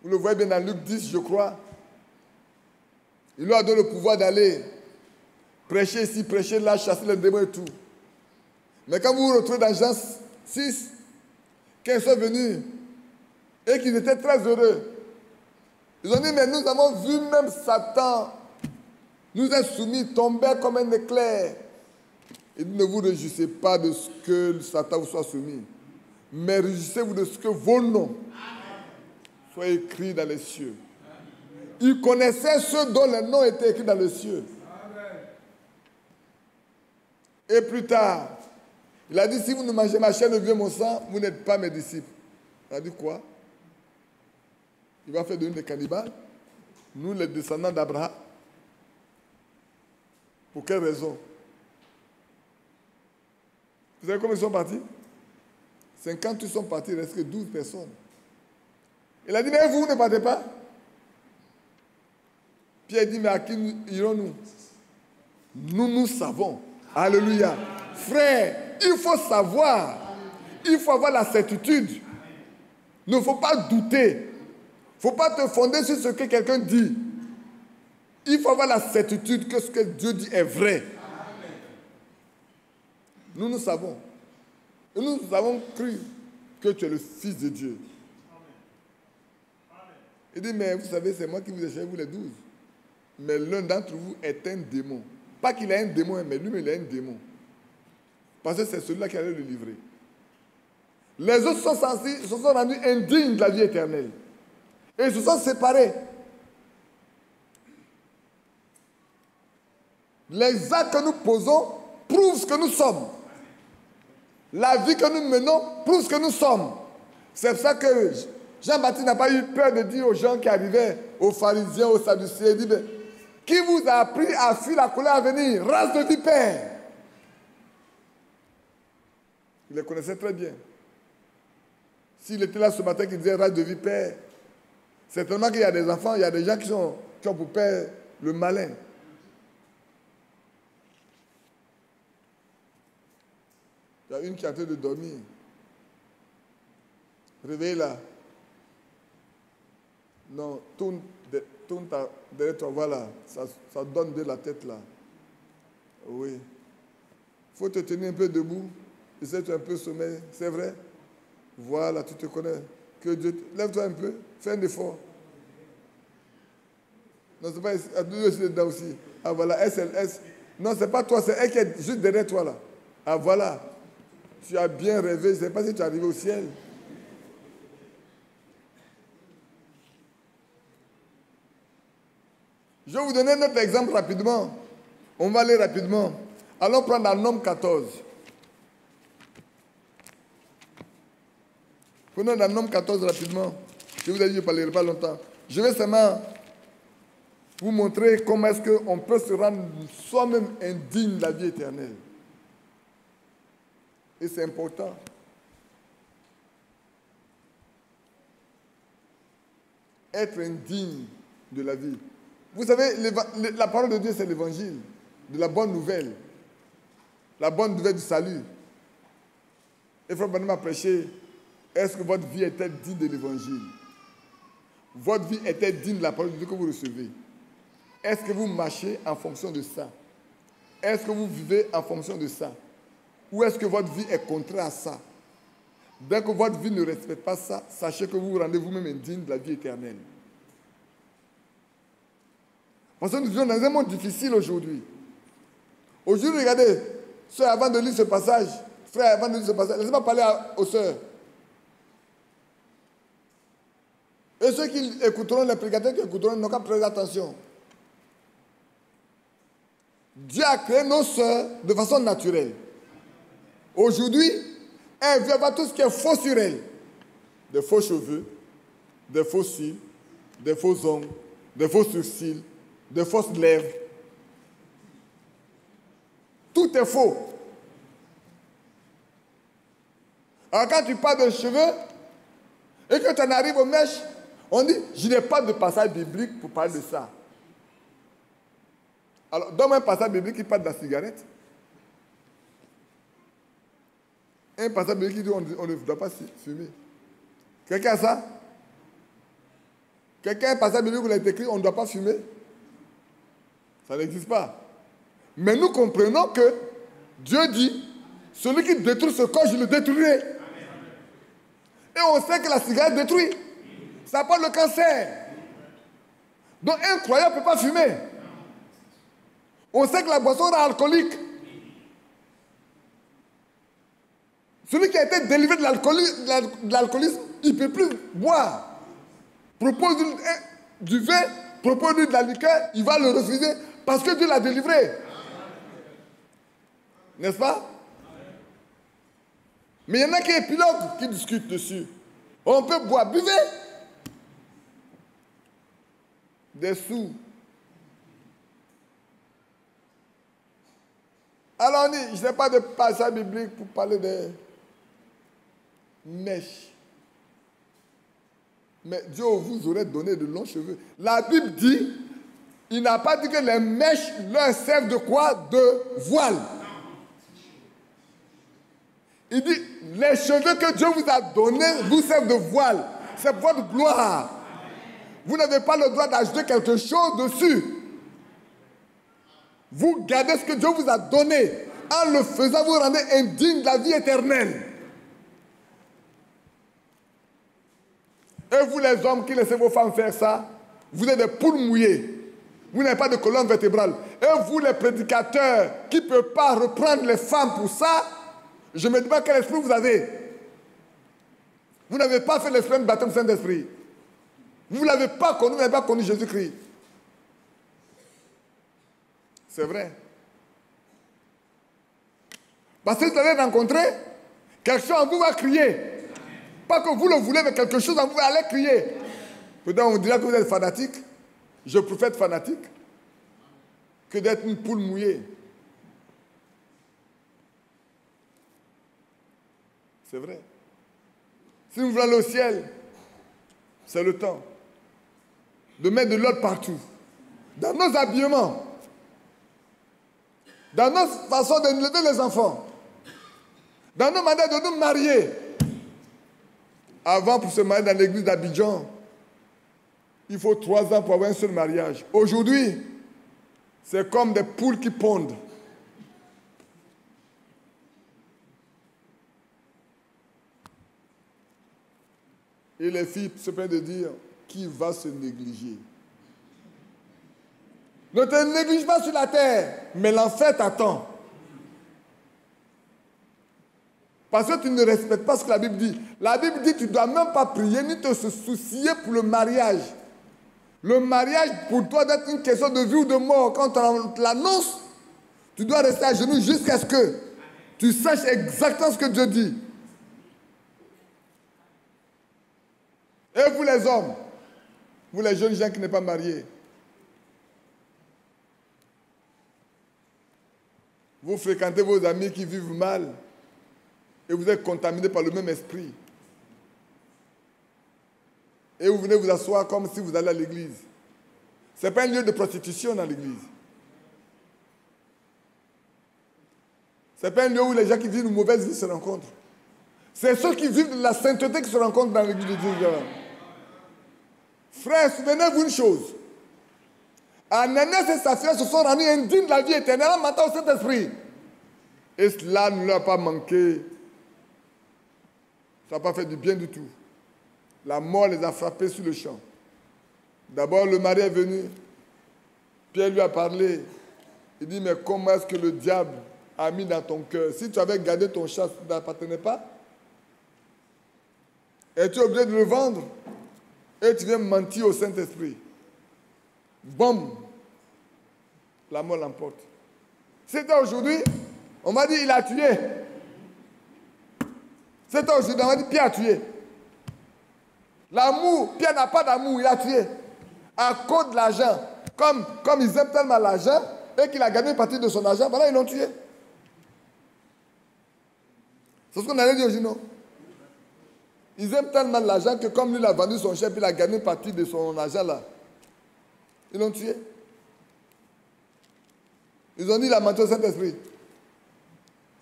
Vous le voyez bien dans Luc 10, je crois. Il leur a donné le pouvoir d'aller prêcher ici, prêcher là, chasser les démons et tout. Mais quand vous vous retrouvez dans Jean 6, quand ils sont venus et qu'ils étaient très heureux, ils ont dit, mais nous avons vu même Satan nous est soumis, tombait comme un éclair. Et ne vous réjouissez pas de ce que Satan vous soit soumis, mais réjouissez-vous de ce que vos noms soient écrits dans les cieux. Il connaissait ceux dont les noms étaient écrits dans les cieux. Et plus tard, il a dit, si vous ne mangez ma chair, ne buvez mon sang, vous n'êtes pas mes disciples. Il a dit quoi? Il va faire de nous des cannibales, nous les descendants d'Abraham. Pour quelle raison? Vous savez comment ils sont partis? 50 ils sont partis, il ne reste que 12 personnes. Il a dit, mais vous ne partez pas? Pierre dit, mais à qui irons-nous? Nous savons. Alléluia. Frère, il faut savoir. Il faut avoir la certitude. Il ne faut pas douter. Il ne faut pas te fonder sur ce que quelqu'un dit. Il faut avoir la certitude que ce que Dieu dit est vrai. Nous savons. Et nous avons cru que tu es le Fils de Dieu. Il dit, mais vous savez, c'est moi qui vous ai choisi, vous les 12. Mais l'un d'entre vous est un démon. Pas qu'il a un démon, mais lui, il a un démon. Parce que c'est celui-là qui allait le livrer. Les autres se sont rendus indignes de la vie éternelle. Et ils se sont séparés. Les actes que nous posons prouvent ce que nous sommes. La vie que nous menons prouve ce que nous sommes. C'est pour ça que Jean-Baptiste n'a pas eu peur de dire aux gens qui arrivaient, aux pharisiens, aux sadducéens, il dit, qui vous a appris à fuir la colère à venir, race de vipères? Il les connaissait très bien. S'il était là ce matin qui disait race de vipères, certainement qu'il y a des enfants, il y a des gens qui ont pour père le malin. Il y a une qui est en train de dormir. Réveille-la. Non, tourne derrière toi, voilà. Ça donne de la tête là. Oui. Il faut te tenir un peu debout. Essaie de un peu sommeil. C'est vrai? Voilà, tu te connais. Que Dieu. Lève-toi un peu. Fais un effort. Non, c'est pas ici. Nous aussi dedans aussi. Ah voilà, SLS. Non, c'est pas toi, c'est elle qui est juste derrière toi là. Ah voilà. Tu as bien rêvé. Je ne sais pas si tu es arrivé au ciel. Je vais vous donner notre exemple rapidement. On va aller rapidement. Allons prendre un Nombre 14. Prenons un Nombre 14 rapidement. Je vous ai dit que je ne parlerai pas longtemps. Je vais seulement vous montrer comment est-ce qu'on peut se rendre soi-même indigne de la vie éternelle. Et c'est important. Être indigne de la vie. Vous savez, la parole de Dieu, c'est l'évangile, de la bonne nouvelle. La bonne nouvelle du salut. Et Frère Branham a prêché, est-ce que votre vie était digne de l'évangile? Votre vie était digne de la parole de Dieu que vous recevez. Est-ce que vous marchez en fonction de ça? Est-ce que vous vivez en fonction de ça? Ou est-ce que votre vie est contraire à ça? Dès que votre vie ne respecte pas ça, sachez que vous vous rendez vous-même indigne de la vie éternelle. Parce que nous vivons dans un monde difficile aujourd'hui. Aujourd'hui, regardez, sœurs, avant de lire ce passage, frères, avant de lire ce passage, laissez-moi parler aux sœurs. Et ceux qui écouteront, les prédicateurs qui écouteront, n'ont qu'à prêter attention. Dieu a créé nos sœurs de façon naturelle. Aujourd'hui, elle veut avoir tout ce qui est faux sur elle. Des faux cheveux, des faux cils, des faux ongles, des faux sourcils, des fausses lèvres. Tout est faux. Alors quand tu parles de cheveux et que tu en arrives aux mèches, on dit, je n'ai pas de passage biblique pour parler de ça. Alors, donne-moi un passage biblique qui parle de la cigarette. Un passage biblique qui dit on ne doit pas fumer. Quelqu'un a ça? Quelqu'un a un passage biblique où il a été écrit on ne doit pas fumer? Ça n'existe pas. Mais nous comprenons que Dieu dit, celui qui détruit ce corps, je le détruirai. Et on sait que la cigarette détruit. Ça apporte le cancer. Donc un croyant ne peut pas fumer. On sait que la boisson rend alcoolique. Celui qui a été délivré de l'alcoolisme, il ne peut plus boire. Propose du vin, propose de la liqueur, il va le refuser parce que Dieu l'a délivré. N'est-ce pas? Mais il y en a qui épiloguent, qui discutent dessus. On peut boire, buvez. Des sous. Alors on dit, je n'ai pas de passage biblique pour parler des mèches. Mais Dieu vous aurait donné de longs cheveux. La Bible dit, il n'a pas dit que les mèches leur servent de quoi? De voile. Il dit, les cheveux que Dieu vous a donnés vous servent de voile. C'est votre gloire. Vous n'avez pas le droit d'ajouter quelque chose dessus. Vous gardez ce que Dieu vous a donné. En le faisant, vous rendez indigne de la vie éternelle. Et vous les hommes qui laissez vos femmes faire ça, vous êtes des poules mouillées. Vous n'avez pas de colonne vertébrale. Et vous les prédicateurs qui ne peuvent pas reprendre les femmes pour ça, je me demande quel esprit vous avez. Vous n'avez pas fait l'esprit de baptême Saint-Esprit. Vous ne l'avez pas connu, vous n'avez pas connu Jésus-Christ. C'est vrai. Parce que vous allez rencontrer, quelque chose en vous va crier. Pas que vous le voulez, mais quelque chose en vous va aller crier. Peut-être on dira que vous êtes fanatique. Je préfère être fanatique que d'être une poule mouillée. C'est vrai. Si vous voulez aller au ciel, c'est le temps de mettre de l'ordre partout. Dans nos habillements, dans nos façons de lever les enfants, dans nos manières de nous marier. Avant, pour se marier dans l'église d'Abidjan, il faut 3 ans pour avoir un seul mariage. Aujourd'hui, c'est comme des poules qui pondent. Et les filles se plaignent de dire, qui va se négliger? Ne te néglige pas sur la terre, mais l'enfer t'attend. Parce que tu ne respectes pas ce que la Bible dit. La Bible dit que tu ne dois même pas prier ni te soucier pour le mariage. Le mariage, pour toi, doit être une question de vie ou de mort. Quand on l'annonce, tu dois rester à genoux jusqu'à ce que tu saches exactement ce que Dieu dit. Et vous les hommes, vous les jeunes gens qui n'êtes pas mariés, vous fréquentez vos amis qui vivent mal et vous êtes contaminés par le même esprit. Et vous venez vous asseoir comme si vous allez à l'église. Ce n'est pas un lieu de prostitution dans l'église. Ce n'est pas un lieu où les gens qui vivent une mauvaise vie se rencontrent. C'est ceux qui vivent de la sainteté qui se rencontrent dans l'église de Dieu. Frères, souvenez-vous une chose. Ananias et Saphira se sont rendus indignes de la vie éternelle en mentant au Saint-Esprit. Et cela ne leur a pas manqué. Ça n'a pas fait du bien du tout. La mort les a frappés sur le champ. D'abord, le mari est venu. Pierre lui a parlé. Il dit, mais comment est-ce que le diable a mis dans ton cœur? Si tu avais gardé ton chat, ça ne t'appartenait pas? Et tu es obligé de le vendre? Et tu viens mentir au Saint-Esprit. Boum! La mort l'emporte. C'était aujourd'hui, on m'a dit, il a tué. C'était aujourd'hui, on m'a dit, Pierre a tué. L'amour, Pierre n'a pas d'amour, il a tué. À cause de l'argent. Comme ils aiment tellement l'argent, et qu'il a gagné une partie de son argent, voilà, ils l'ont tué. C'est ce qu'on allait dire aujourd'hui, non? Ils aiment tellement l'argent que comme lui, il a vendu son chef, il a gagné une partie de son argent là. Ils l'ont tué. Ils ont dit il a menti au Saint-Esprit.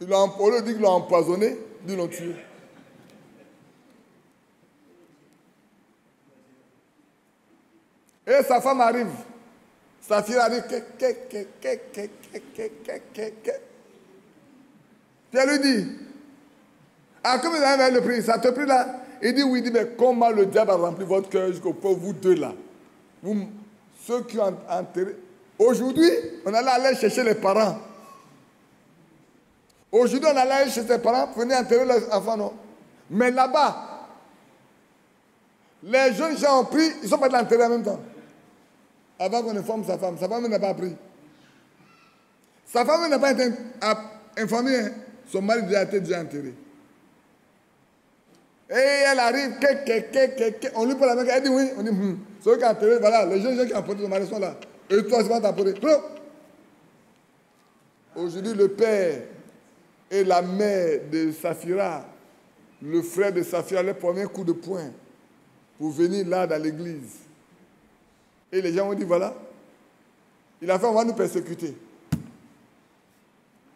Au lieu de dire qu'ils l'ont empoisonné, ils l'ont tué. Et sa femme arrive. Sa fille arrive. Pierre lui dit, comme vous avez le prix, ça te prie là? Il dit oui, il dit, mais comment le diable a rempli votre cœur jusqu'au point vous deux là? Ceux qui ont enterré, Aujourd'hui, on allait aller chercher les parents. Aujourd'hui, on allait aller chez ses parents pour venir enterrer leurs enfants, non. Mais là-bas, les jeunes gens ont pris, ils sont pas de l'enterrer en même temps. Avant qu'on informe sa femme n'a pas pris. Sa femme n'a pas été informée, hein. Son mari a été déjà enterré. Et elle arrive, on lui parle la main, elle dit oui, on dit ceux qui ont enterré, voilà, les jeunes gens qui ont porté son mari sont là. Et toi, c'est pas t'apporter. Aujourd'hui, le père et la mère de Safira, le frère de Safira, leur premier coup de poing pour venir là dans l'église. Et les gens ont dit, voilà, il a fait, on va nous persécuter.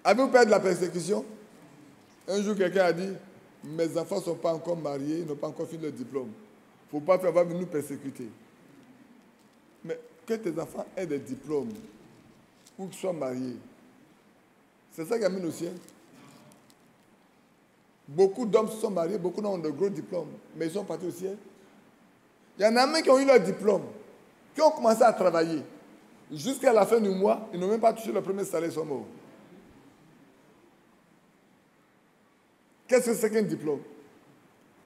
Avez-vous peur de la persécution? Un jour, quelqu'un a dit, mes enfants ne sont pas encore mariés, ils n'ont pas encore fini leur diplôme. Il ne faut pas faire, on va venir nous persécuter. Mais que tes enfants aient des diplômes ou qu'ils soient mariés, c'est ça qui amène au ciel. Beaucoup d'hommes se sont mariés, beaucoup d'hommes ont de gros diplômes, mais ils sont partis au ciel. Il y en a même qui ont eu leur diplôme, qui ont commencé à travailler. Jusqu'à la fin du mois, ils n'ont même pas touché le premier salaire, ils sont morts. Qu'est-ce que c'est qu'un diplôme?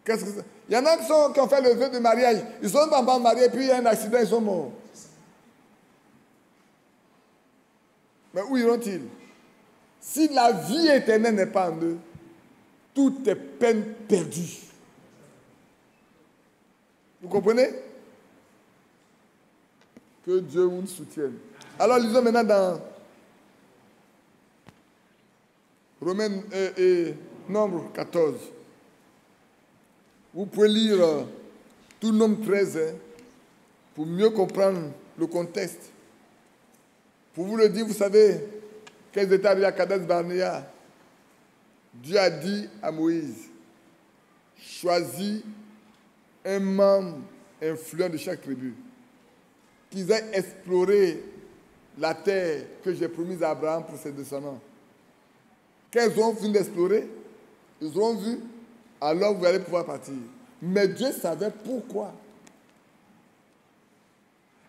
Qu'est-ce que c'est? Il y en a qui ont fait le vœu de mariage, ils sont pas mariés, puis il y a un accident, ils sont morts. Mais où iront-ils? Si la vie éternelle n'est pas en eux, tout est peine perdue. Vous comprenez? Que Dieu vous soutienne. Alors lisons maintenant dans Romains et Nombre 14. Vous pouvez lire tout Nombre 13 hein, pour mieux comprendre le contexte. Pour vous le dire, vous savez, qu'elles étaient arrivés à Kadesh Barnéa. Dieu a dit à Moïse, choisis un membre influent de chaque tribu, qu'ils aient exploré la terre que j'ai promise à Abraham pour ses descendants. Qu'elles ont fini d'explorer, ils ont vu, alors vous allez pouvoir partir. Mais Dieu savait pourquoi.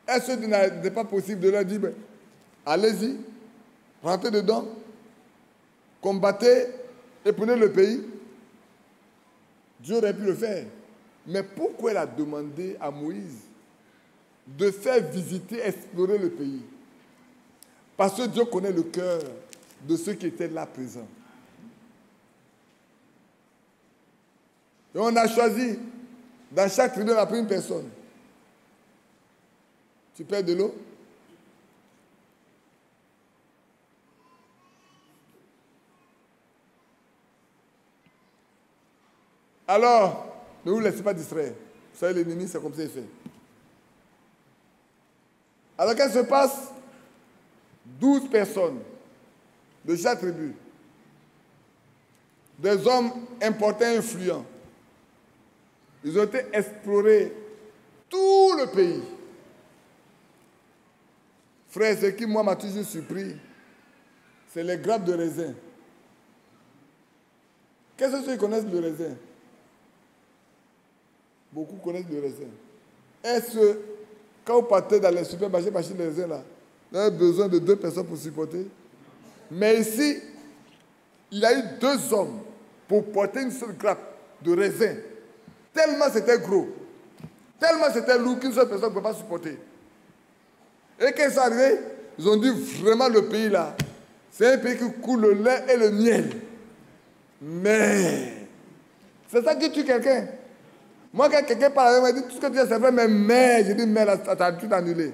Est-ce qu'il n'est pas possible de leur dire, ben, allez-y, rentrez dedans, combattez et prenez le pays? Dieu aurait pu le faire. Mais pourquoi il a demandé à Moïse de faire visiter, explorer le pays? Parce que Dieu connaît le cœur de ceux qui étaient là présents. Et on a choisi, dans chaque tribu, on a pris une personne. Tu perds de l'eau? Alors, ne vous laissez pas distraire. Vous savez, l'ennemi, c'est comme ça il fait. Alors, qu'est-ce qui se passe? 12 personnes de chaque tribu. Des hommes importants et influents. Ils ont été explorer tout le pays. Frère, ce qui, moi, m'a toujours surpris, c'est les grappes de raisin. Qu'est-ce que ceux qui connaissent le raisin? Beaucoup connaissent le raisin. Est-ce que, quand vous partez dans les supermarchés pour acheter les raisins, là, vous avez besoin de 2 personnes pour supporter? Mais ici, il y a eu 2 hommes pour porter une seule grappe de raisin. Tellement c'était gros, tellement c'était lourd qu'une seule personne ne peut pas supporter. Et quand ils sont arrivés, ils ont dit vraiment le pays là, c'est un pays qui coule le lait et le miel. Mais, c'est ça qui tue quelqu'un. Moi, quand quelqu'un parle avec moi, il dit tout ce que tu dis, c'est vrai, mais, je dis, mais là, ça t'a tout annulé.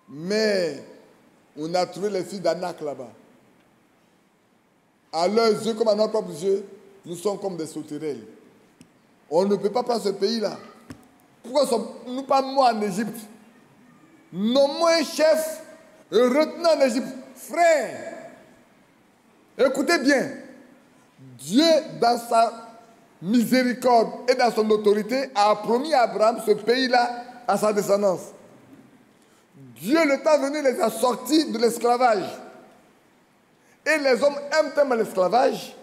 Mais, on a trouvé les filles d'Anak là-bas. À leurs yeux, comme à notre propre yeux, nous sommes comme des sauterelles. On ne peut pas prendre ce pays-là. Pourquoi sommes-nous pas morts en Égypte? Nommons un chef et retenons en Égypte. Frère, écoutez bien. Dieu, dans sa miséricorde et dans son autorité, a promis à Abraham ce pays-là à sa descendance. Dieu, le temps venu, les a sortis de l'esclavage. Et les hommes aiment tellement l'esclavage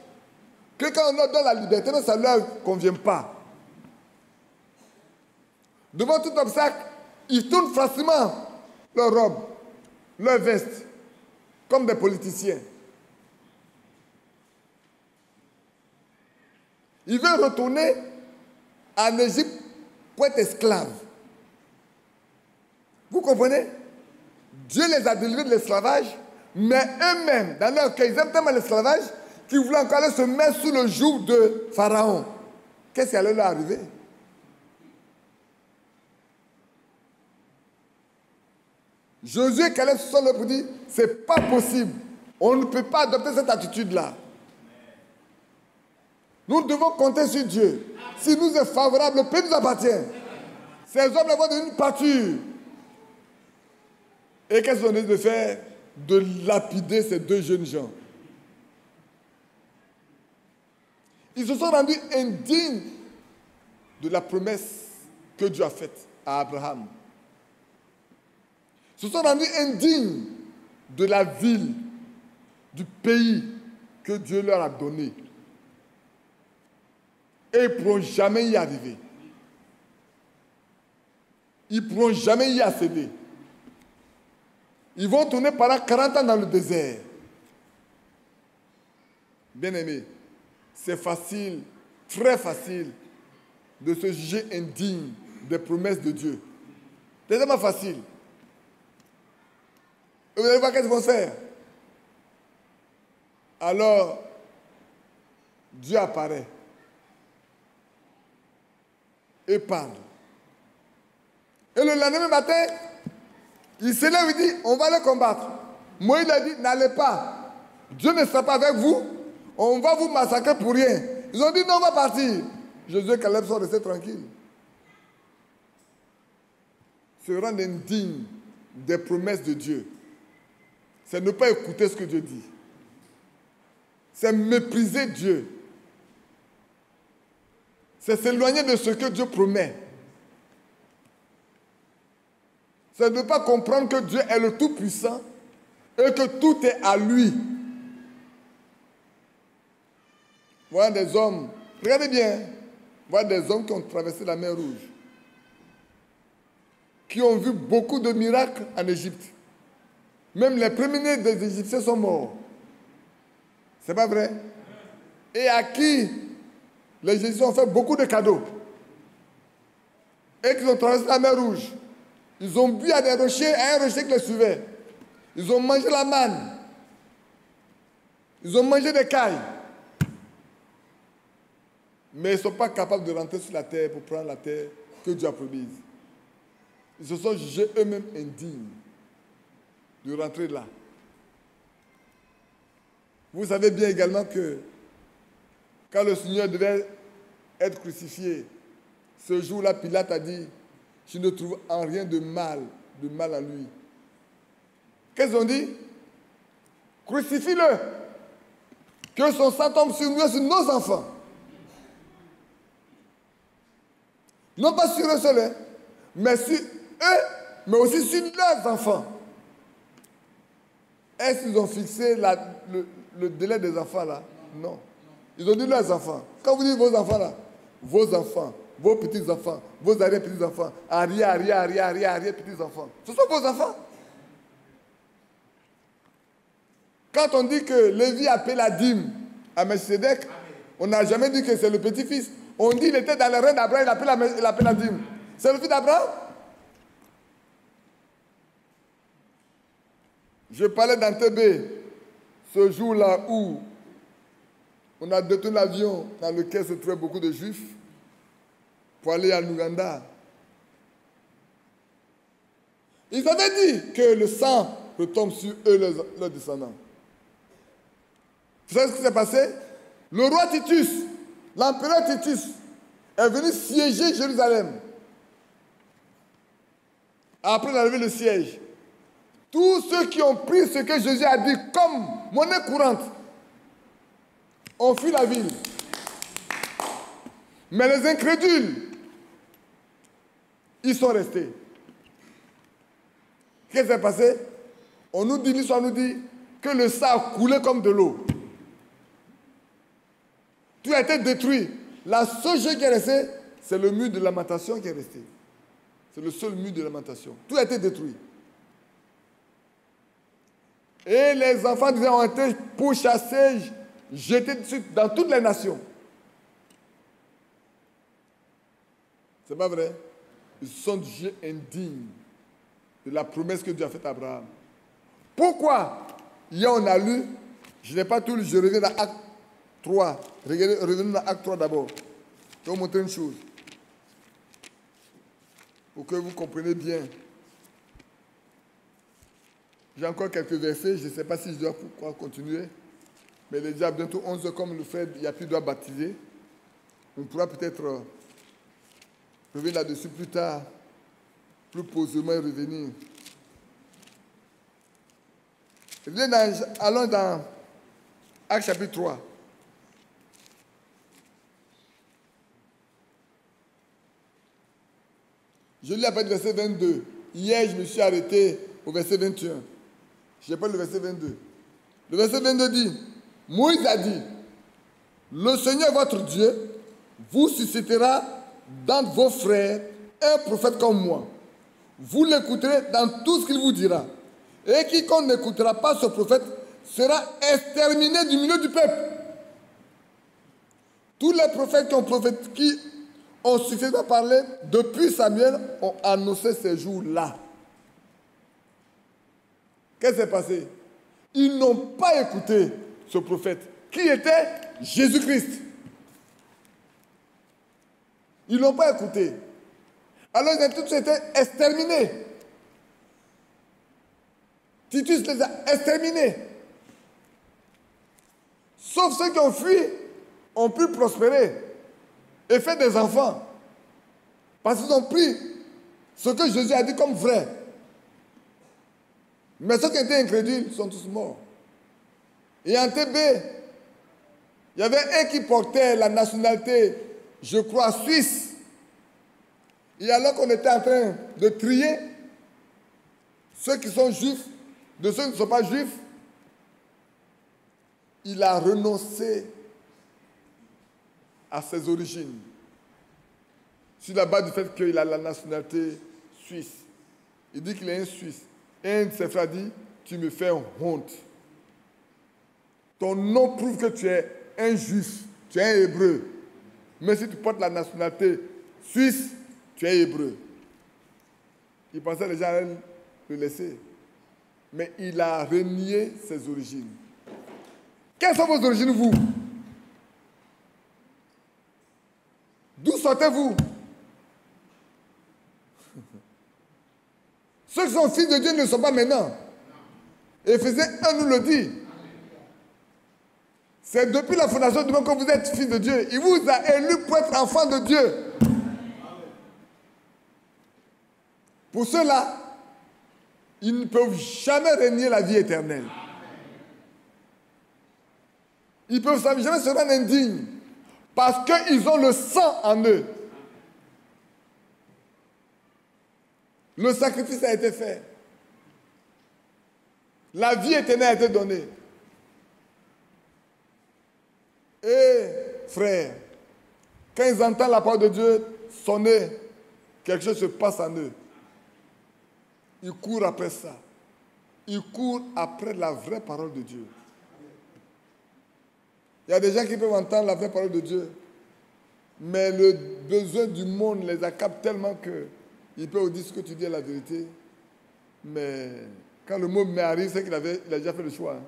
que quand on leur donne la liberté, ça ne leur convient pas. Devant tout obstacle, Ils tournent facilement leur robe, leur veste, comme des politiciens. Ils veulent retourner en Égypte pour être esclaves. Vous comprenez? Dieu les a délivrés de l'esclavage, mais eux-mêmes, dans leur cœur, ils aiment tellement l'esclavage qu'ils voulaient encore aller se mettre sous le joug de Pharaon. Qu'est-ce qui allait leur arriver? Josué et Caleb se sont là pour dire, c'est pas possible. On ne peut pas adopter cette attitude-là. Nous devons compter sur Dieu. S'il nous est favorable, le pays nous appartient. Ces hommes vont devenir une pâture. Et qu'est-ce qu'on a de faire? De lapider ces deux jeunes gens. Ils se sont rendus indignes de la promesse que Dieu a faite à Abraham. Ils se sont rendus indignes de la ville, du pays que Dieu leur a donné. Et ils ne pourront jamais y arriver. Ils ne pourront jamais y accéder. Ils vont tourner pendant 40 ans dans le désert. Bien-aimés, c'est facile, très facile, de se juger indigne des promesses de Dieu. C'est tellement facile. Et vous allez voir qu'est-ce qu'ils vont faire. Alors, Dieu apparaît et parle. Et le lendemain matin, il se lève et dit, on va les combattre. Moïse a dit, n'allez pas. Dieu ne sera pas avec vous. On va vous massacrer pour rien. Ils ont dit, non, on va partir. Josué et Caleb sont restés tranquilles. Se rendre indigne des promesses de Dieu, c'est ne pas écouter ce que Dieu dit. C'est mépriser Dieu. C'est s'éloigner de ce que Dieu promet. C'est ne pas comprendre que Dieu est le Tout-Puissant et que tout est à lui. Voilà des hommes, regardez bien, voilà des hommes qui ont traversé la mer Rouge, qui ont vu beaucoup de miracles en Égypte. Même les premiers des Égyptiens sont morts. C'est pas vrai? Et à qui les Égyptiens ont fait beaucoup de cadeaux. Et qu'ils ont traversé la mer Rouge. Ils ont bu à des rochers, à un rocher qui les suivait. Ils ont mangé la manne. Ils ont mangé des cailles. Mais ils ne sont pas capables de rentrer sur la terre pour prendre la terre que Dieu a promise. Ils se sont jugés eux-mêmes indignes de rentrer là. Vous savez bien également que quand le Seigneur devait être crucifié, ce jour-là, Pilate a dit, je ne trouve en rien de mal en lui. Qu'est-ce qu'ils ont dit? Crucifie-le. Que son sang tombe sur nous et sur nos enfants. Non pas sur eux seuls, mais sur eux, mais aussi sur leurs enfants. Est-ce qu'ils ont fixé le délai des enfants là? Non. Ils ont dit leurs enfants. Quand vous dites vos enfants là, vos enfants, vos petits-enfants, vos arrière-petits-enfants, arrière-petits-enfants. Ce sont vos enfants. Quand on dit que Lévi a payé la dîme à Melchisédek, on n'a jamais dit que c'est le petit-fils. On dit qu'il était dans le règne d'Abraham, il a payé la dîme. C'est le fils d'Abraham. Je parlais d'Antébé ce jour-là où on a détenu l'avion dans lequel se trouvaient beaucoup de Juifs pour aller à Ouganda. Ils avaient dit que le sang retombe sur eux, leurs descendants. Vous savez ce qui s'est passé? Le roi Titus, l'empereur Titus, est venu siéger Jérusalem. Après la levée du siège, tous ceux qui ont pris ce que Jésus a dit comme monnaie courante ont fui la ville. Mais les incrédules, ils sont restés. Qu'est-ce qui s'est passé? On nous dit, l'histoire nous dit que le sang a coulé comme de l'eau. Tout a été détruit. La seule chose qui est restée, c'est le mur de lamentation qui est resté. C'est le seul mur de lamentation. Tout a été détruit. Et les enfants d'Israël ont été pourchassés, jetés dessus dans toutes les nations. C'est pas vrai? Ils sont jugés indignes de la promesse que Dieu a faite à Abraham. Pourquoi? Hier on a lu, je n'ai pas tout lu, je reviens dans Acte 3. Revenons dans Acte 3 d'abord. Je vais vous montrer une chose. Pour que vous compreniez bien. J'ai encore quelques versets, je ne sais pas si je dois pouvoir continuer. Mais il est déjà bientôt 11 heures, comme le frère Yapi doit baptiser. On pourra peut-être revenir là-dessus plus tard, plus posément et revenir. Allons dans Acte chapitre 3. Je lis à partir du verset 22. Hier, je me suis arrêté au verset 21. Je n'ai pas le verset 22. Le verset 22 dit, Moïse a dit, le Seigneur votre Dieu vous suscitera d'entre vos frères un prophète comme moi. Vous l'écouterez dans tout ce qu'il vous dira. Et quiconque n'écoutera pas ce prophète sera exterminé du milieu du peuple. Tous les prophètes qui ont suffisamment parlé depuis Samuel ont annoncé ces jours-là. Qu'est-ce qui s'est passé? Ils n'ont pas écouté ce prophète, qui était Jésus-Christ. Ils ne l'ont pas écouté. Alors ils ont tous été exterminés. Titus les a exterminés. Sauf ceux qui ont fui ont pu prospérer et faire des enfants. Parce qu'ils ont pris ce que Jésus a dit comme vrai. Mais ceux qui étaient incrédules sont tous morts. Et en TB, il y avait un qui portait la nationalité, je crois, suisse. Et alors qu'on était en train de trier ceux qui sont juifs de ceux qui ne sont pas juifs, il a renoncé à ses origines sur la base du fait qu'il a la nationalité suisse. Il dit qu'il est un Suisse. Et un de ses frères dit, tu me fais honte. Ton nom prouve que tu es un juif, tu es un hébreu. Mais si tu portes la nationalité suisse, tu es hébreu. Il pensait déjà à le laisser. Mais il a renié ses origines. Quelles sont vos origines, vous? D'où sortez-vous? Ceux qui sont fils de Dieu ne le sont pas maintenant. Éphésiens 1 nous le dit. C'est depuis la fondation du monde que vous êtes fils de Dieu. Il vous a élus pour être enfants de Dieu. Pour cela, ils ne peuvent jamais régner la vie éternelle. Ils ne peuvent jamais se rendre indignes parce qu'ils ont le sang en eux. Le sacrifice a été fait. La vie éternelle a été donnée. Et frères, quand ils entendent la parole de Dieu sonner, quelque chose se passe en eux. Ils courent après ça. Ils courent après la vraie parole de Dieu. Il y a des gens qui peuvent entendre la vraie parole de Dieu, mais le besoin du monde les accapte tellement qu'ils peuvent dire ce que tu dis est la vérité. Mais quand le mot mais arrive, c'est qu'il a déjà fait le choix. Hein.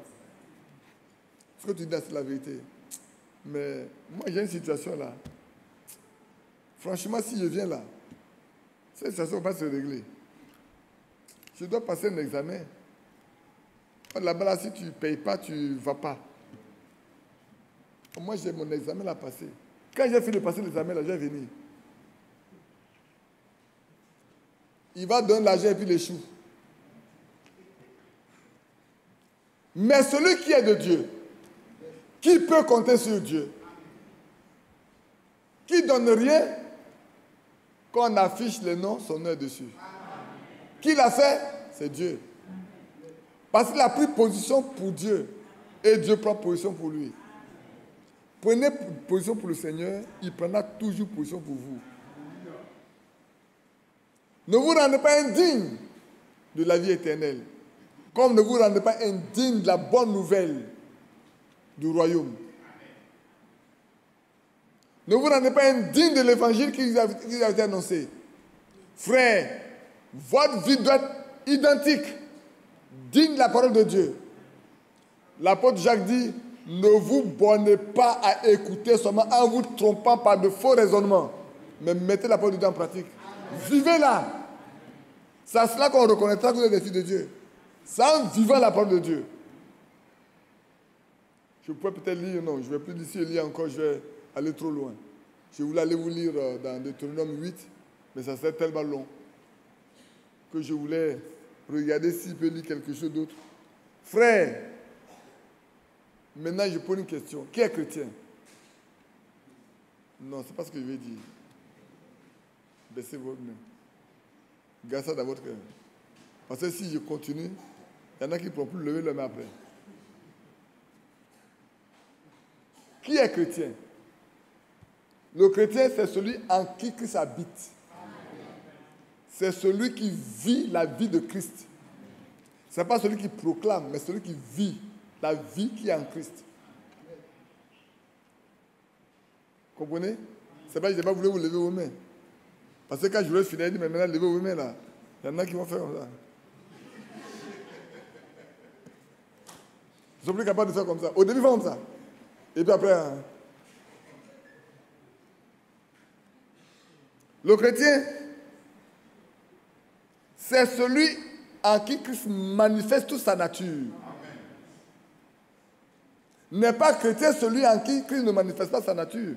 Ce que tu dis, c'est la vérité. Mais moi, j'ai une situation là. Franchement, si je viens là, cette situation va se régler. Je dois passer un examen. Là-bas, là, si tu ne payes pas, tu ne vas pas. Moi, j'ai mon examen à passer. Quand j'ai fini de passer l'examen, là, je vais venir. Il va donner l'argent et puis l'échoue. Mais celui qui est de Dieu, qui peut compter sur Dieu, qui ne donne rien, quand on affiche le nom, son nom est dessus. Qui l'a fait? C'est Dieu. Parce qu'il a pris position pour Dieu. Et Dieu prend position pour lui. Prenez position pour le Seigneur, il prendra toujours position pour vous. Ne vous rendez pas indigne de la vie éternelle, comme ne vous rendez pas indigne de la bonne nouvelle du royaume. Ne vous rendez pas indigne de l'évangile qui vous a été annoncé. Frère, votre vie doit être identique, digne de la parole de Dieu. L'apôtre Jacques dit, ne vous bornez pas à écouter seulement en vous trompant par de faux raisonnements, mais mettez la parole de Dieu en pratique. Vivez-la. C'est à cela qu'on reconnaîtra que vous êtes des filles de Dieu. C'est en vivant la parole de Dieu. Je pourrais peut-être lire, non, je ne vais plus d'ici lire encore, je vais aller trop loin. Je voulais aller vous lire dans Deutéronome 8, mais ça serait tellement long que je voulais regarder s'il peut lire quelque chose d'autre. Frère, maintenant je pose une question. Qui est chrétien? Non, ce n'est pas ce que je vais dire. Baissez votre main. Gardez ça dans votre cœur. Parce que si je continue, il y en a qui ne pourront plus lever leur main après. Qui est chrétien? Le chrétien, c'est celui en qui Christ habite. C'est celui qui vit la vie de Christ. Ce n'est pas celui qui proclame, mais celui qui vit la vie qui est en Christ. Comprenez? C'est pas que je n'ai pas voulu vous lever vos mains. Parce que quand je voulais finir, il dit, mais maintenant, levez vos mains là. Il y en a qui vont faire comme ça. Ils ne sont plus capables de faire comme ça. Au début, ils font comme ça. Et puis après... Hein. Le chrétien, c'est celui en qui Christ manifeste toute sa nature. N'est pas chrétien celui en qui Christ ne manifeste pas sa nature.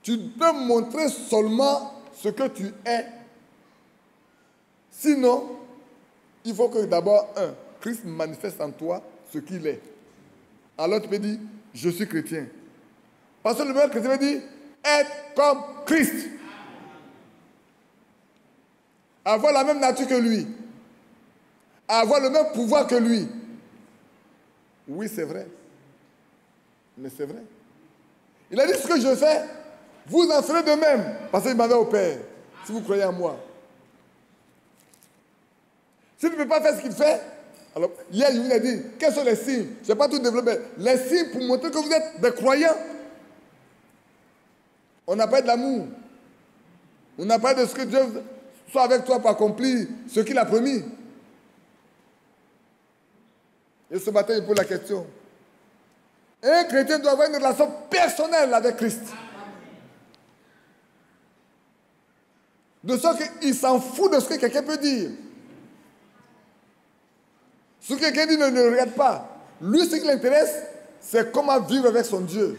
Tu peux montrer seulement ce que tu es. Sinon, il faut que d'abord, Christ manifeste en toi ce qu'il est. Alors tu peux dire, je suis chrétien. Parce que le meilleur chrétien veut dire, être comme Christ. Avoir la même nature que lui. Avoir le même pouvoir que lui. Oui, c'est vrai. Mais c'est vrai. Il a dit ce que je fais, vous en ferez de même. Parce qu'il m'avait au Père. Si vous croyez en moi. Si tu ne peux pas faire ce qu'il fait, alors hier je vous ai dit, quels sont les signes? Je n'ai pas tout développé. Les signes pour montrer que vous êtes des croyants. On n'a pas de l'amour. On n'a pas de ce que Dieu soit avec toi pour accomplir ce qu'il a promis. Et ce matin, je pose la question. Un chrétien doit avoir une relation personnelle avec Christ. De sorte qu'il s'en fout de ce que quelqu'un peut dire. Ce que quelqu'un dit ne le regarde pas. Lui, ce qui l'intéresse, c'est comment vivre avec son Dieu.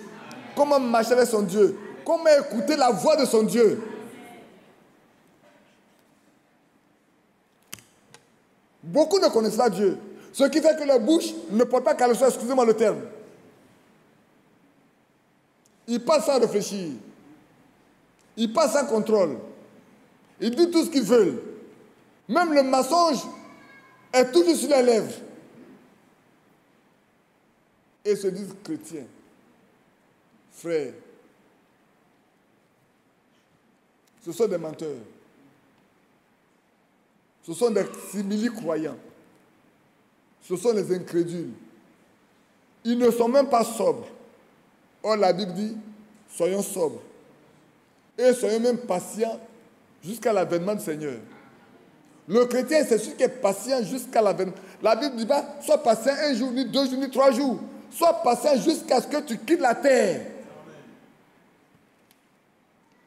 Comment marcher avec son Dieu. Comment écouter la voix de son Dieu. Beaucoup ne connaissent pas Dieu. Ce qui fait que leur bouche ne porte pas qu'à le choix, excusez-moi le terme. Ils passent sans réfléchir. Ils passent sans contrôle. Ils disent tout ce qu'ils veulent. Même le mensonge est toujours sur les lèvres. Et se disent chrétiens. Frères. Ce sont des menteurs. Ce sont des simili-croyants. Ce sont les incrédules. Ils ne sont même pas sobres. Or, la Bible dit, soyons sobres. Et soyons même patients jusqu'à l'avènement du Seigneur. Le chrétien, c'est celui qui est patient jusqu'à l'avènement. La Bible ne dit pas, sois patient un jour, ni 2 jours, ni 3 jours. Sois patient jusqu'à ce que tu quittes la terre.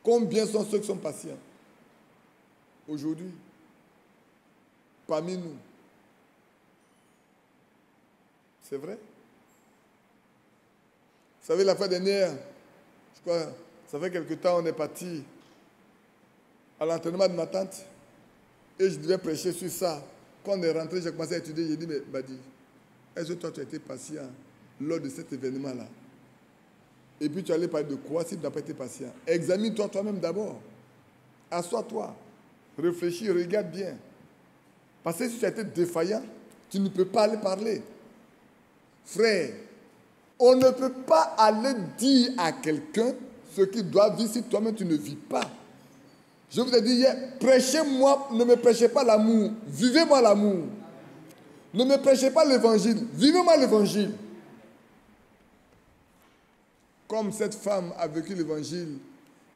Combien sont ceux qui sont patients aujourd'hui parmi nous? C'est vrai? Vous savez, la fois dernière, je crois, ça fait quelque temps, on est parti à l'entraînement de ma tante et je devais prêcher sur ça. Quand on est rentré, j'ai commencé à étudier, j'ai dit, mais Badi, est-ce que toi tu as été patient lors de cet événement-là? Et puis tu allais parler de quoi si tu n'as pas été patient? Examine-toi toi-même d'abord. Assois-toi. Réfléchis, regarde bien. Parce que si tu as été défaillant, tu ne peux pas aller parler. Frère, on ne peut pas aller dire à quelqu'un ce qu'il doit vivre si toi-même tu ne vis pas. Je vous ai dit hier, prêchez-moi, ne me prêchez pas l'amour, vivez-moi l'amour. Ne me prêchez pas l'évangile, vivez-moi l'évangile. Comme cette femme a vécu l'évangile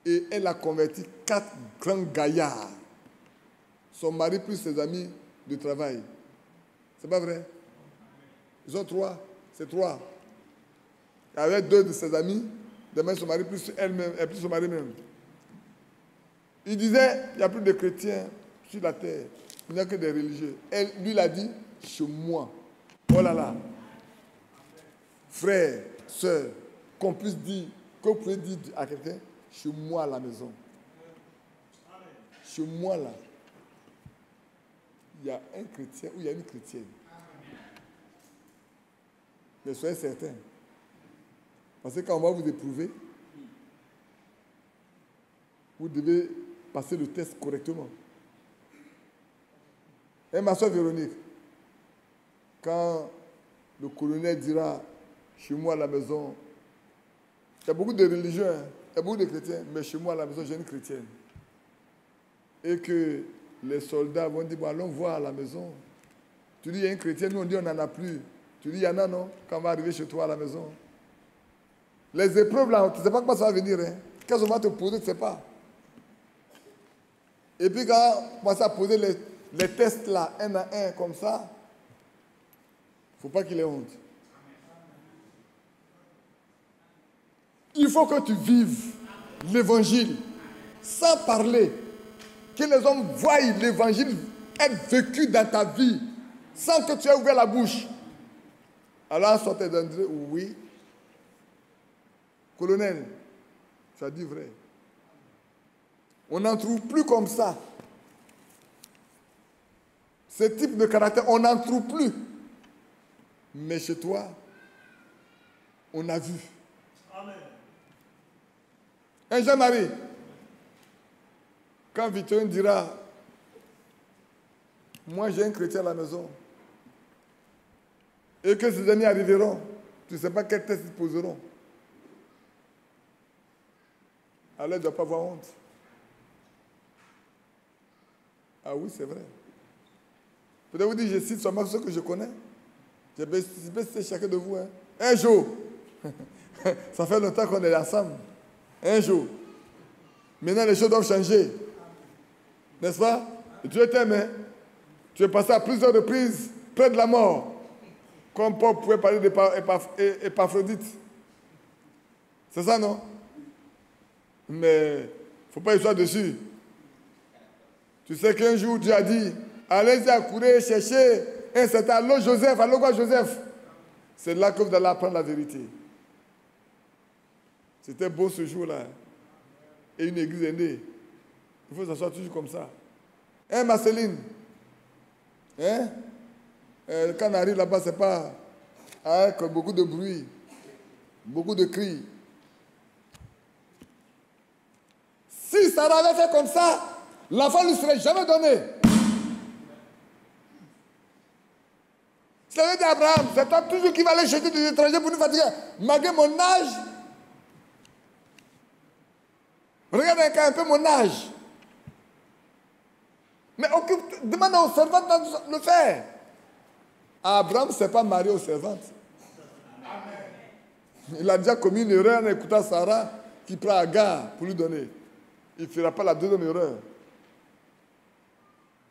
et elle a converti 4 grands gaillards. Son mari plus ses amis de travail. C'est pas vrai? Ils ont 3, c'est 3. Avec 2 de ses amis, demain son mari plus elle-même, et plus son mari même. Il disait, il n'y a plus de chrétiens sur la terre. Il n'y a que des religieux. Elle, lui, il a dit, chez moi. Oh là là. Frère, soeur, qu'on puisse dire, que vous pouvez dire à quelqu'un, chez moi à la maison. Chez moi là. Il y a un chrétien ou il y a une chrétienne. Mais soyez certains. Parce que quand on va vous éprouver, vous devez passer le test correctement. Et ma soeur Véronique, quand le colonel dira chez moi à la maison, il y a beaucoup de religieux, hein, il y a beaucoup de chrétiens, mais chez moi à la maison, j'ai une chrétienne. Et que les soldats vont dire, bon, allons voir à la maison. Tu dis, il y a une chrétienne, nous on dit, on n'en a plus. Tu dis, il y en a, non, quand on va arriver chez toi à la maison. Les épreuves là, tu ne sais pas comment ça va venir. Hein. Qu'est-ce qu'on va te poser, tu ne sais pas. Et puis quand on commence à poser les tests là, un à un, comme ça, il ne faut pas qu'il ait honte. Il faut que tu vives l'évangile sans parler. Que les hommes voient l'évangile être vécu dans ta vie sans que tu aies ouvert la bouche. Alors, sortez d'André, oui. Colonel, tu as dit vrai. On n'en trouve plus comme ça. Ce type de caractère, on n'en trouve plus. Mais chez toi, on a vu. Amen. Un jeune mari, quand Victorine dira, moi j'ai un chrétien à la maison, et que ses amis arriveront, tu ne sais pas quel test ils poseront. Alors elle ne doit pas avoir honte. Ah oui, c'est vrai. Peut-être vous dire, je cite seulement ceux que je connais. Je peux citer chacun de vous. Hein. Un jour, ça fait longtemps qu'on est ensemble. Un jour. Maintenant, les choses doivent changer. N'est-ce pas? Et Dieu t'aime. Hein? Tu es passé à plusieurs reprises près de la mort. Comme Paul pouvait parler d'Épaphrodite. C'est ça, non? Mais il ne faut pas y être dessus. Tu sais qu'un jour, Dieu a dit, allez-y à courir, chercher un certain, allô Joseph, allô quoi Joseph? C'est là que vous allez apprendre la vérité. C'était beau ce jour-là. Et une église est née. Il faut que ça soit toujours comme ça. Hein, Marceline? Hein? Quand on arrive là-bas, c'est pas avec beaucoup de bruit, beaucoup de cris. Si Sarah avait fait comme ça, l'enfant ne lui serait jamais donné. Ça veut dire Abraham, c'est toi toujours qui va aller chercher des étrangers pour nous fatiguer. Malgré mon âge, regarde un peu mon âge. Mais demande aux servantes de le faire. Abraham ne s'est pas marié aux servantes. Il a déjà commis une erreur en écoutant Sarah qui prend Agar pour lui donner. Il ne fera pas la deuxième erreur.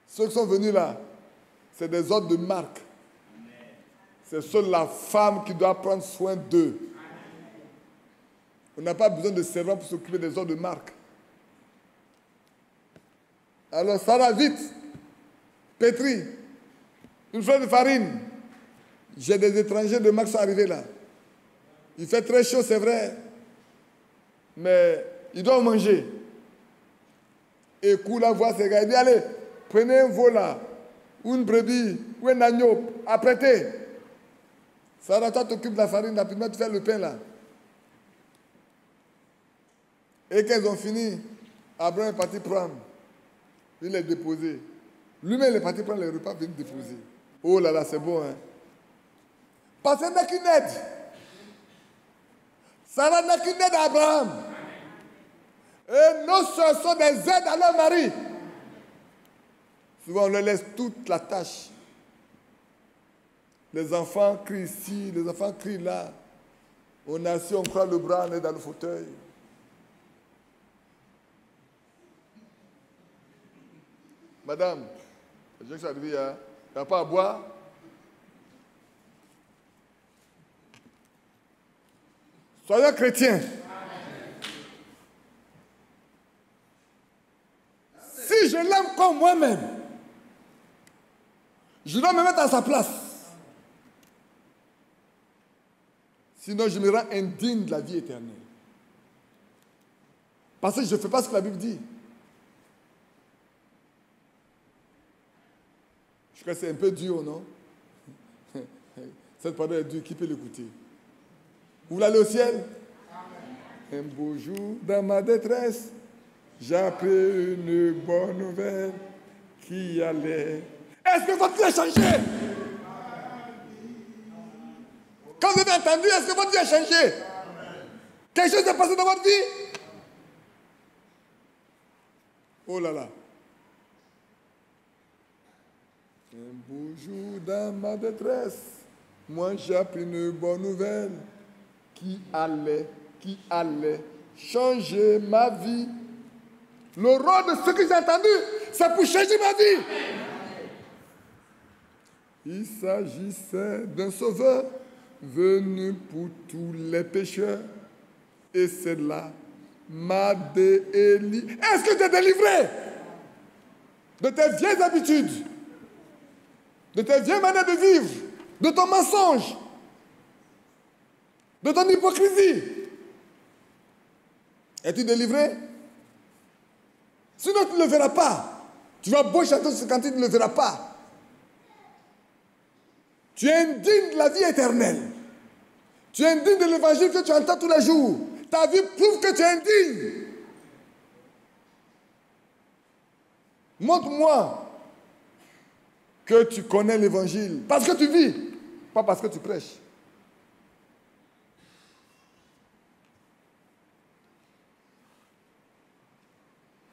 Ceux qui sont venus là, c'est des ordres de marque. C'est seule la femme qui doit prendre soin d'eux. On n'a pas besoin de servants pour s'occuper des ordres de marque. Alors Sarah, vite, pétris, une fleur de farine. J'ai des étrangers de marque qui sont arrivés là. Il fait très chaud, c'est vrai, mais ils doivent manger. Et Koula voit ces gars, il dit, allez, prenez un veau là, ou une brebis, ou un agneau, apprêtez. Sarah, toi t'occupes de la farine, rapidement tu fais le pain là. Et quand ils ont fini, Abraham est parti prendre. Il les déposé. Lui-même il est parti prendre les repas, venir déposer. Oh là là, c'est bon, hein. Parce que n'a qu'une aide. Sarah n'a qu'une aide à Abraham. Et nos soeurs sont des aides à leur mari. Souvent, on leur laisse toute la tâche. Les enfants crient ici, les enfants crient là. On est assis, on croise le bras, on est dans le fauteuil. Madame, je suis arrivé, hein? Tu n'as pas à boire? Soyons chrétiens. Si je l'aime comme moi-même, je dois me mettre à sa place. Sinon, je me rends indigne de la vie éternelle. Parce que je ne fais pas ce que la Bible dit. Je crois que c'est un peu dur, non? Cette parole est dure, qui peut l'écouter? Vous voulez aller au ciel? Un beau jour, dans ma détresse, j'ai appris une bonne nouvelle qui allait. Est-ce que votre vie a changé? Quand vous avez entendu, est-ce que votre vie a changé? Quelque chose s'est passé dans votre vie? Oh là là. Un beau jour dans ma détresse, moi j'ai appris une bonne nouvelle qui allait changer ma vie. Le rôle de ce que j'ai entendu, c'est pour changer ma vie. Il s'agissait d'un sauveur venu pour tous les pécheurs. Et c'est là m'a délivré. Est-ce que tu es délivré de tes vieilles habitudes, de tes vieilles manières de vivre, de ton mensonge, de ton hypocrisie? Es-tu délivré? Sinon, tu ne le verras pas. Tu vas beau chanter quand tu ne le verras pas. Tu es indigne de la vie éternelle. Tu es indigne de l'évangile que tu entends tous les jours. Ta vie prouve que tu es indigne. Montre-moi que tu connais l'évangile. Parce que tu vis, pas parce que tu prêches.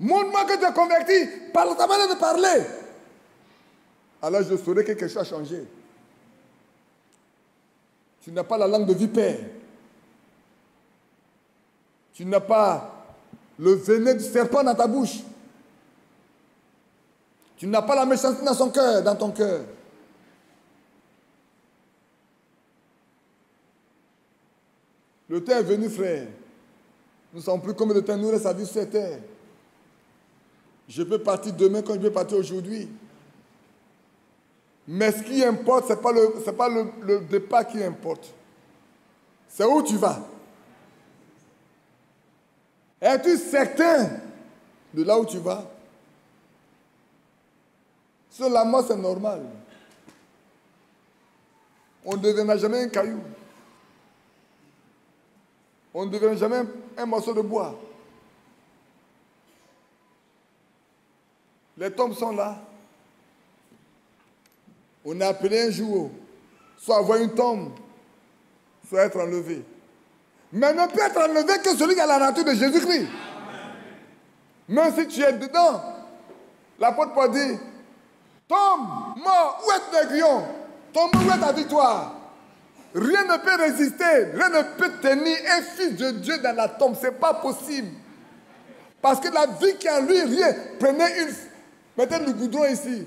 Montre-moi que tu es converti par ta manière de parler. Alors je saurai que quelque chose a changé. Tu n'as pas la langue de vipère. Tu n'as pas le venin du serpent dans ta bouche. Tu n'as pas la méchanceté dans ton cœur. Le temps est venu, frère. Nous ne sommes plus comme le temps nous reste à vivre sur cette terre. Je peux partir demain comme je peux partir aujourd'hui. Mais ce qui importe, ce n'est pas le départ qui importe. C'est où tu vas. Es-tu certain de là où tu vas? Sur la mort, c'est normal. On ne deviendra jamais un caillou. On ne deviendra jamais un morceau de bois. Les tombes sont là. On est appelé un jour, soit avoir une tombe, soit être enlevé. Mais ne peut être enlevé que celui qui a la nature de Jésus-Christ. Même si tu es dedans, l'apôtre Paul dit, tombe, mort, où est ton aiguillon? Tombe, où est ta victoire? Rien ne peut résister, rien ne peut tenir un fils de Dieu dans la tombe. Ce n'est pas possible. Parce que la vie qui est en lui, rien. Mettez du goudron ici.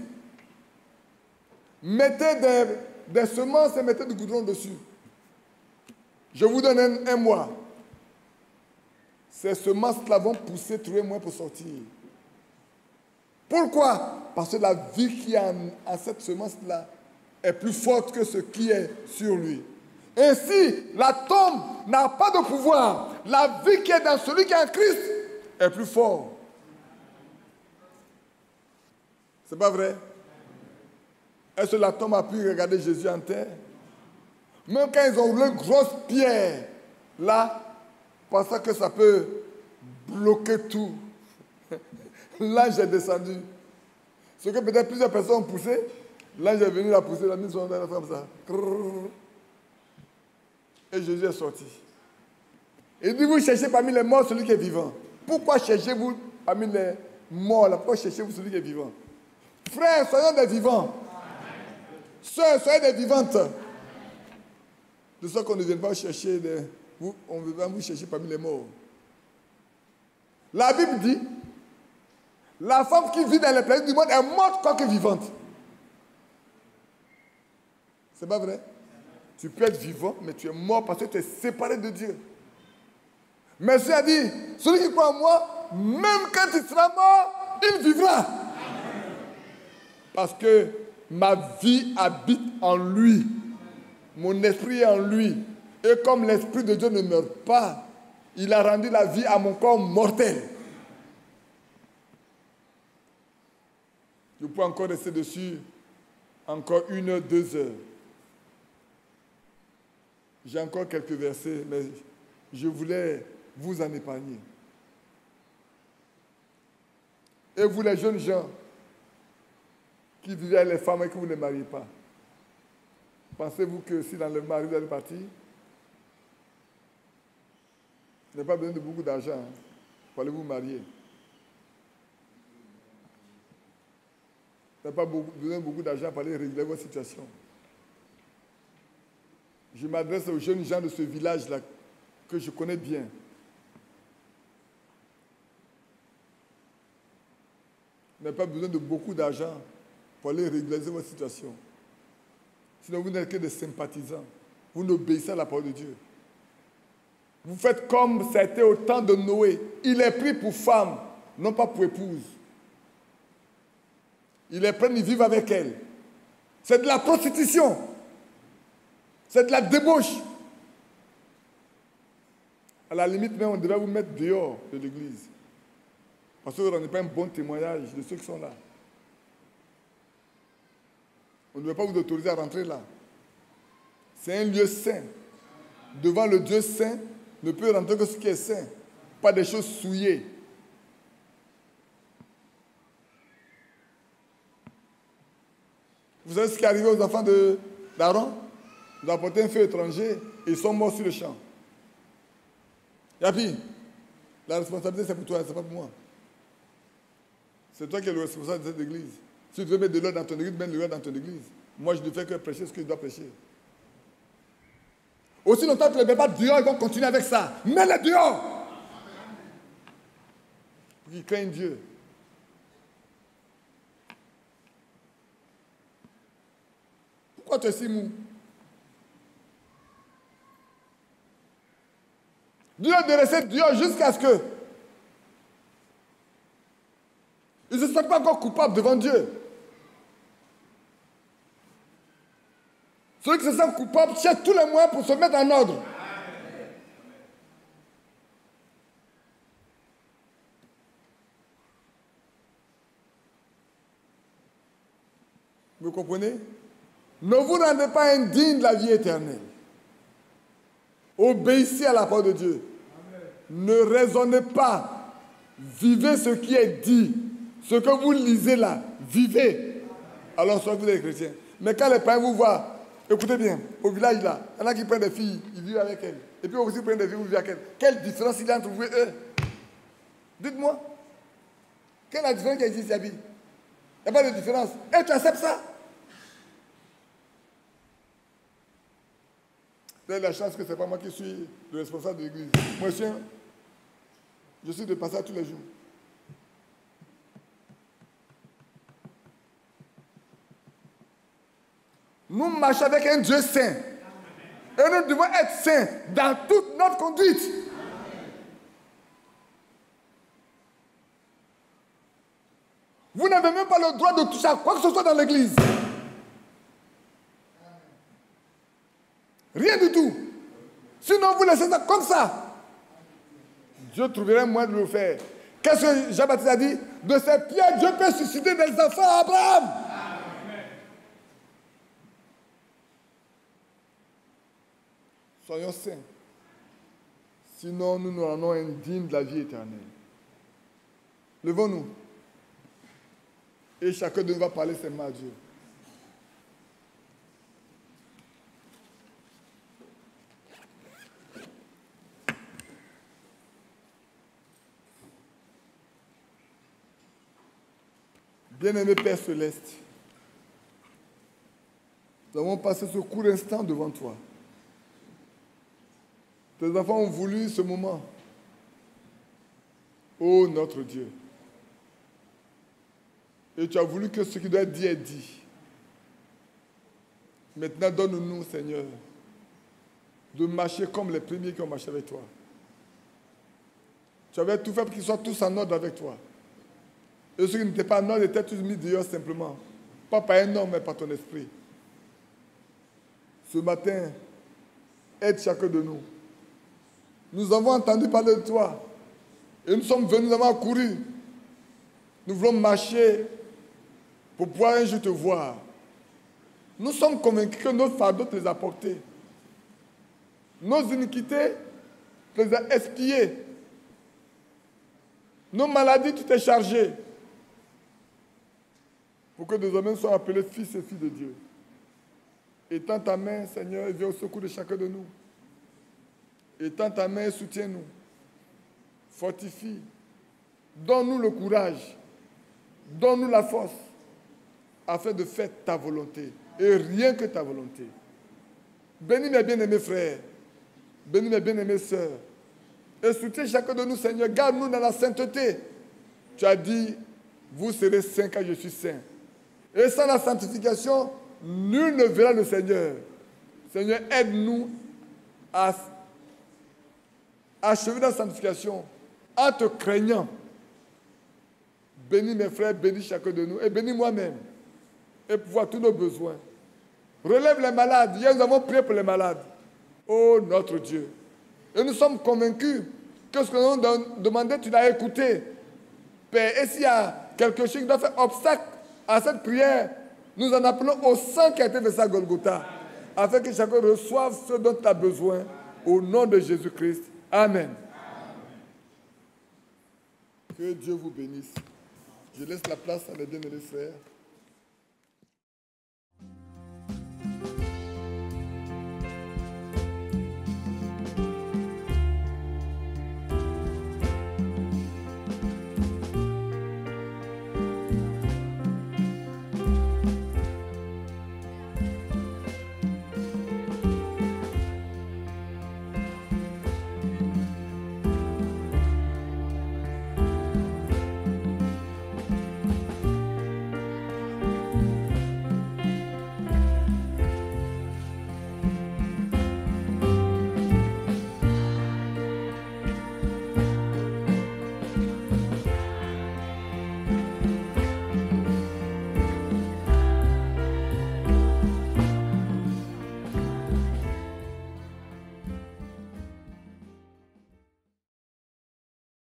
Mettez des semences et mettez du goudron dessus. Je vous donne un mois. Ces semences-là vont pousser 3 mois pour sortir. Pourquoi? Parce que la vie qui est en cette semence-là est plus forte que ce qui est sur lui. Ainsi, la tombe n'a pas de pouvoir. La vie qui est dans celui qui est en Christ est plus forte. C'est pas vrai? Est-ce que la tombe a pu regarder Jésus en terre? Même quand ils ont roulé une grosse pierre, là, pensant que ça peut bloquer tout. L'ange est descendu. Ce que peut-être plusieurs personnes ont poussé, l'ange est venu la pousser, la mise sur la comme ça. Et Jésus est sorti. Il dit, vous cherchez parmi les morts celui qui est vivant. Pourquoi cherchez-vous parmi les morts là? Pourquoi cherchez-vous celui qui est vivant? Frères, soyons des vivants. Sœurs, soyez des vivantes. De sorte qu'on ne vienne pas chercher on ne veut pas vous chercher parmi les morts. La Bible dit, la femme qui vit dans les planètes du monde est morte quoique vivante. C'est pas vrai? Tu peux être vivant, mais tu es mort parce que tu es séparé de Dieu. Mais Dieu a dit, celui qui croit en moi, même quand il sera mort, il vivra. Parce que ma vie habite en lui. Mon esprit est en lui. Et comme l'Esprit de Dieu ne meurt pas, il a rendu la vie à mon corps mortel. Je peux encore rester dessus encore 1 heure, 2 heures. J'ai encore quelques versets, mais je voulais vous en épargner. Et vous les jeunes gens qui vivez avec les femmes et que vous ne mariez pas, pensez-vous que si dans le mari vous allez partir, vous n'avez pas besoin de beaucoup d'argent pour aller vous marier. Vous n'avez pas besoin de beaucoup d'argent pour aller régler votre situation. Je m'adresse aux jeunes gens de ce village-là que je connais bien. Vous n'avez pas besoin de beaucoup d'argent pour aller régulariser votre situation. Sinon, vous n'êtes que des sympathisants. Vous n'obéissez à la parole de Dieu. Vous faites comme c'était au temps de Noé. Il est pris pour femme, non pas pour épouse. Il est prêt à vivre avec elle. C'est de la prostitution. C'est de la débauche. À la limite, même, on devrait vous mettre dehors de l'église. Parce que vous ne rendez pas un bon témoignage de ceux qui sont là. On ne veut pas vous autoriser à rentrer là. C'est un lieu saint. Devant le Dieu saint, ne peut rentrer que ce qui est saint. Pas des choses souillées. Vous savez ce qui est arrivé aux enfants d'Aaron? Ils ont apporté un feu étranger et ils sont morts sur le champ. Yapi, la responsabilité c'est pour toi, c'est pas pour moi. C'est toi qui es le responsable de cette église. Si tu veux mettre de l'ordre dans ton église, mets de l'ordre dans ton église. Moi, je ne fais que prêcher ce que je dois prêcher. Aussi longtemps que tu ne les mets pas dehors, ils vont continuer avec ça. Mets-les dehors. Pour qu'ils craignent Dieu. Pourquoi tu es si mou? Dis-leur de rester dehors jusqu'à ce que ils ne se sentent pas encore coupables devant Dieu. Ceux qui se sentent coupables cherchent tous les moyens pour se mettre en ordre. Vous comprenez? Ne vous rendez pas indigne de la vie éternelle. Obéissez à la parole de Dieu. Ne raisonnez pas. Vivez ce qui est dit. Ce que vous lisez là, vivez. Alors, soit vous êtes chrétiens. Mais quand les païens vous voient, écoutez bien, au village là, il y en a qui prennent des filles, ils vivent avec elles. Et puis aussi prennent des filles, vous vivez avec elles. Quelle différence il y a entre vous et eux? Dites-moi. Quelle est la différence qui existe, Yabi? Il n'y a pas de différence. Et tu acceptes ça? Vous avez la chance que ce n'est pas moi qui suis le responsable de l'église. Moi, je suis de passage tous les jours. Nous marchons avec un Dieu saint. Et nous devons être saints dans toute notre conduite. Vous n'avez même pas le droit de toucher à quoi que ce soit dans l'église. Rien du tout. Sinon, vous laissez ça comme ça. Dieu trouverait un moyen de le faire. Qu'est-ce que Jean-Baptiste a dit? De ces pierres, Dieu peut susciter des enfants à Abraham. Soyons saints. Sinon, nous nous rendons indignes de la vie éternelle. Levons-nous. Et chacun de nous va parler ses mains à Dieu. Bien-aimé Père Céleste, nous avons passé ce court instant devant toi. Tes enfants ont voulu ce moment. Ô notre Dieu. Et tu as voulu que ce qui doit être dit est dit. Maintenant, donne-nous, Seigneur, de marcher comme les premiers qui ont marché avec toi. Tu avais tout fait pour qu'ils soient tous en ordre avec toi. Et ceux qui n'étaient pas en ordre étaient tous mis dehors simplement. Pas par un homme, mais par ton esprit. Ce matin, aide chacun de nous. Nous avons entendu parler de toi. Et nous sommes venus, nous avons couru. Nous voulons marcher pour pouvoir un jour te voir. Nous sommes convaincus que nos fardeaux te les a portés. Nos iniquités te les a expiées. Nos maladies, tu t'es chargé. Pour que désormais nous soyons appelés fils et filles de Dieu. Étends ta main, Seigneur, et viens au secours de chacun de nous. Étends ta main et soutiens-nous. Fortifie. Donne-nous le courage. Donne-nous la force afin de faire ta volonté et rien que ta volonté. Bénis mes bien-aimés frères. Bénis mes bien-aimées sœurs. Et soutiens chacun de nous, Seigneur. Garde-nous dans la sainteté. Tu as dit, vous serez saints car je suis saint. Et sans la sanctification, nul ne verra le Seigneur. Seigneur, aide-nous à achever la sanctification en te craignant. Bénis mes frères, bénis chacun de nous et bénis moi-même et pouvoir tous nos besoins. Relève les malades. Hier, nous avons prié pour les malades. Oh, notre Dieu. Et nous sommes convaincus que ce que nous avons demandé, tu l'as écouté. Père, et s'il y a quelque chose qui doit faire obstacle à cette prière, nous en appelons au sang qui a été versé à Golgotha, afin que chacun reçoive ce dont tu as besoin, au nom de Jésus-Christ. Amen. Que Dieu vous bénisse. Je laisse la place à mes bien-aimés frères.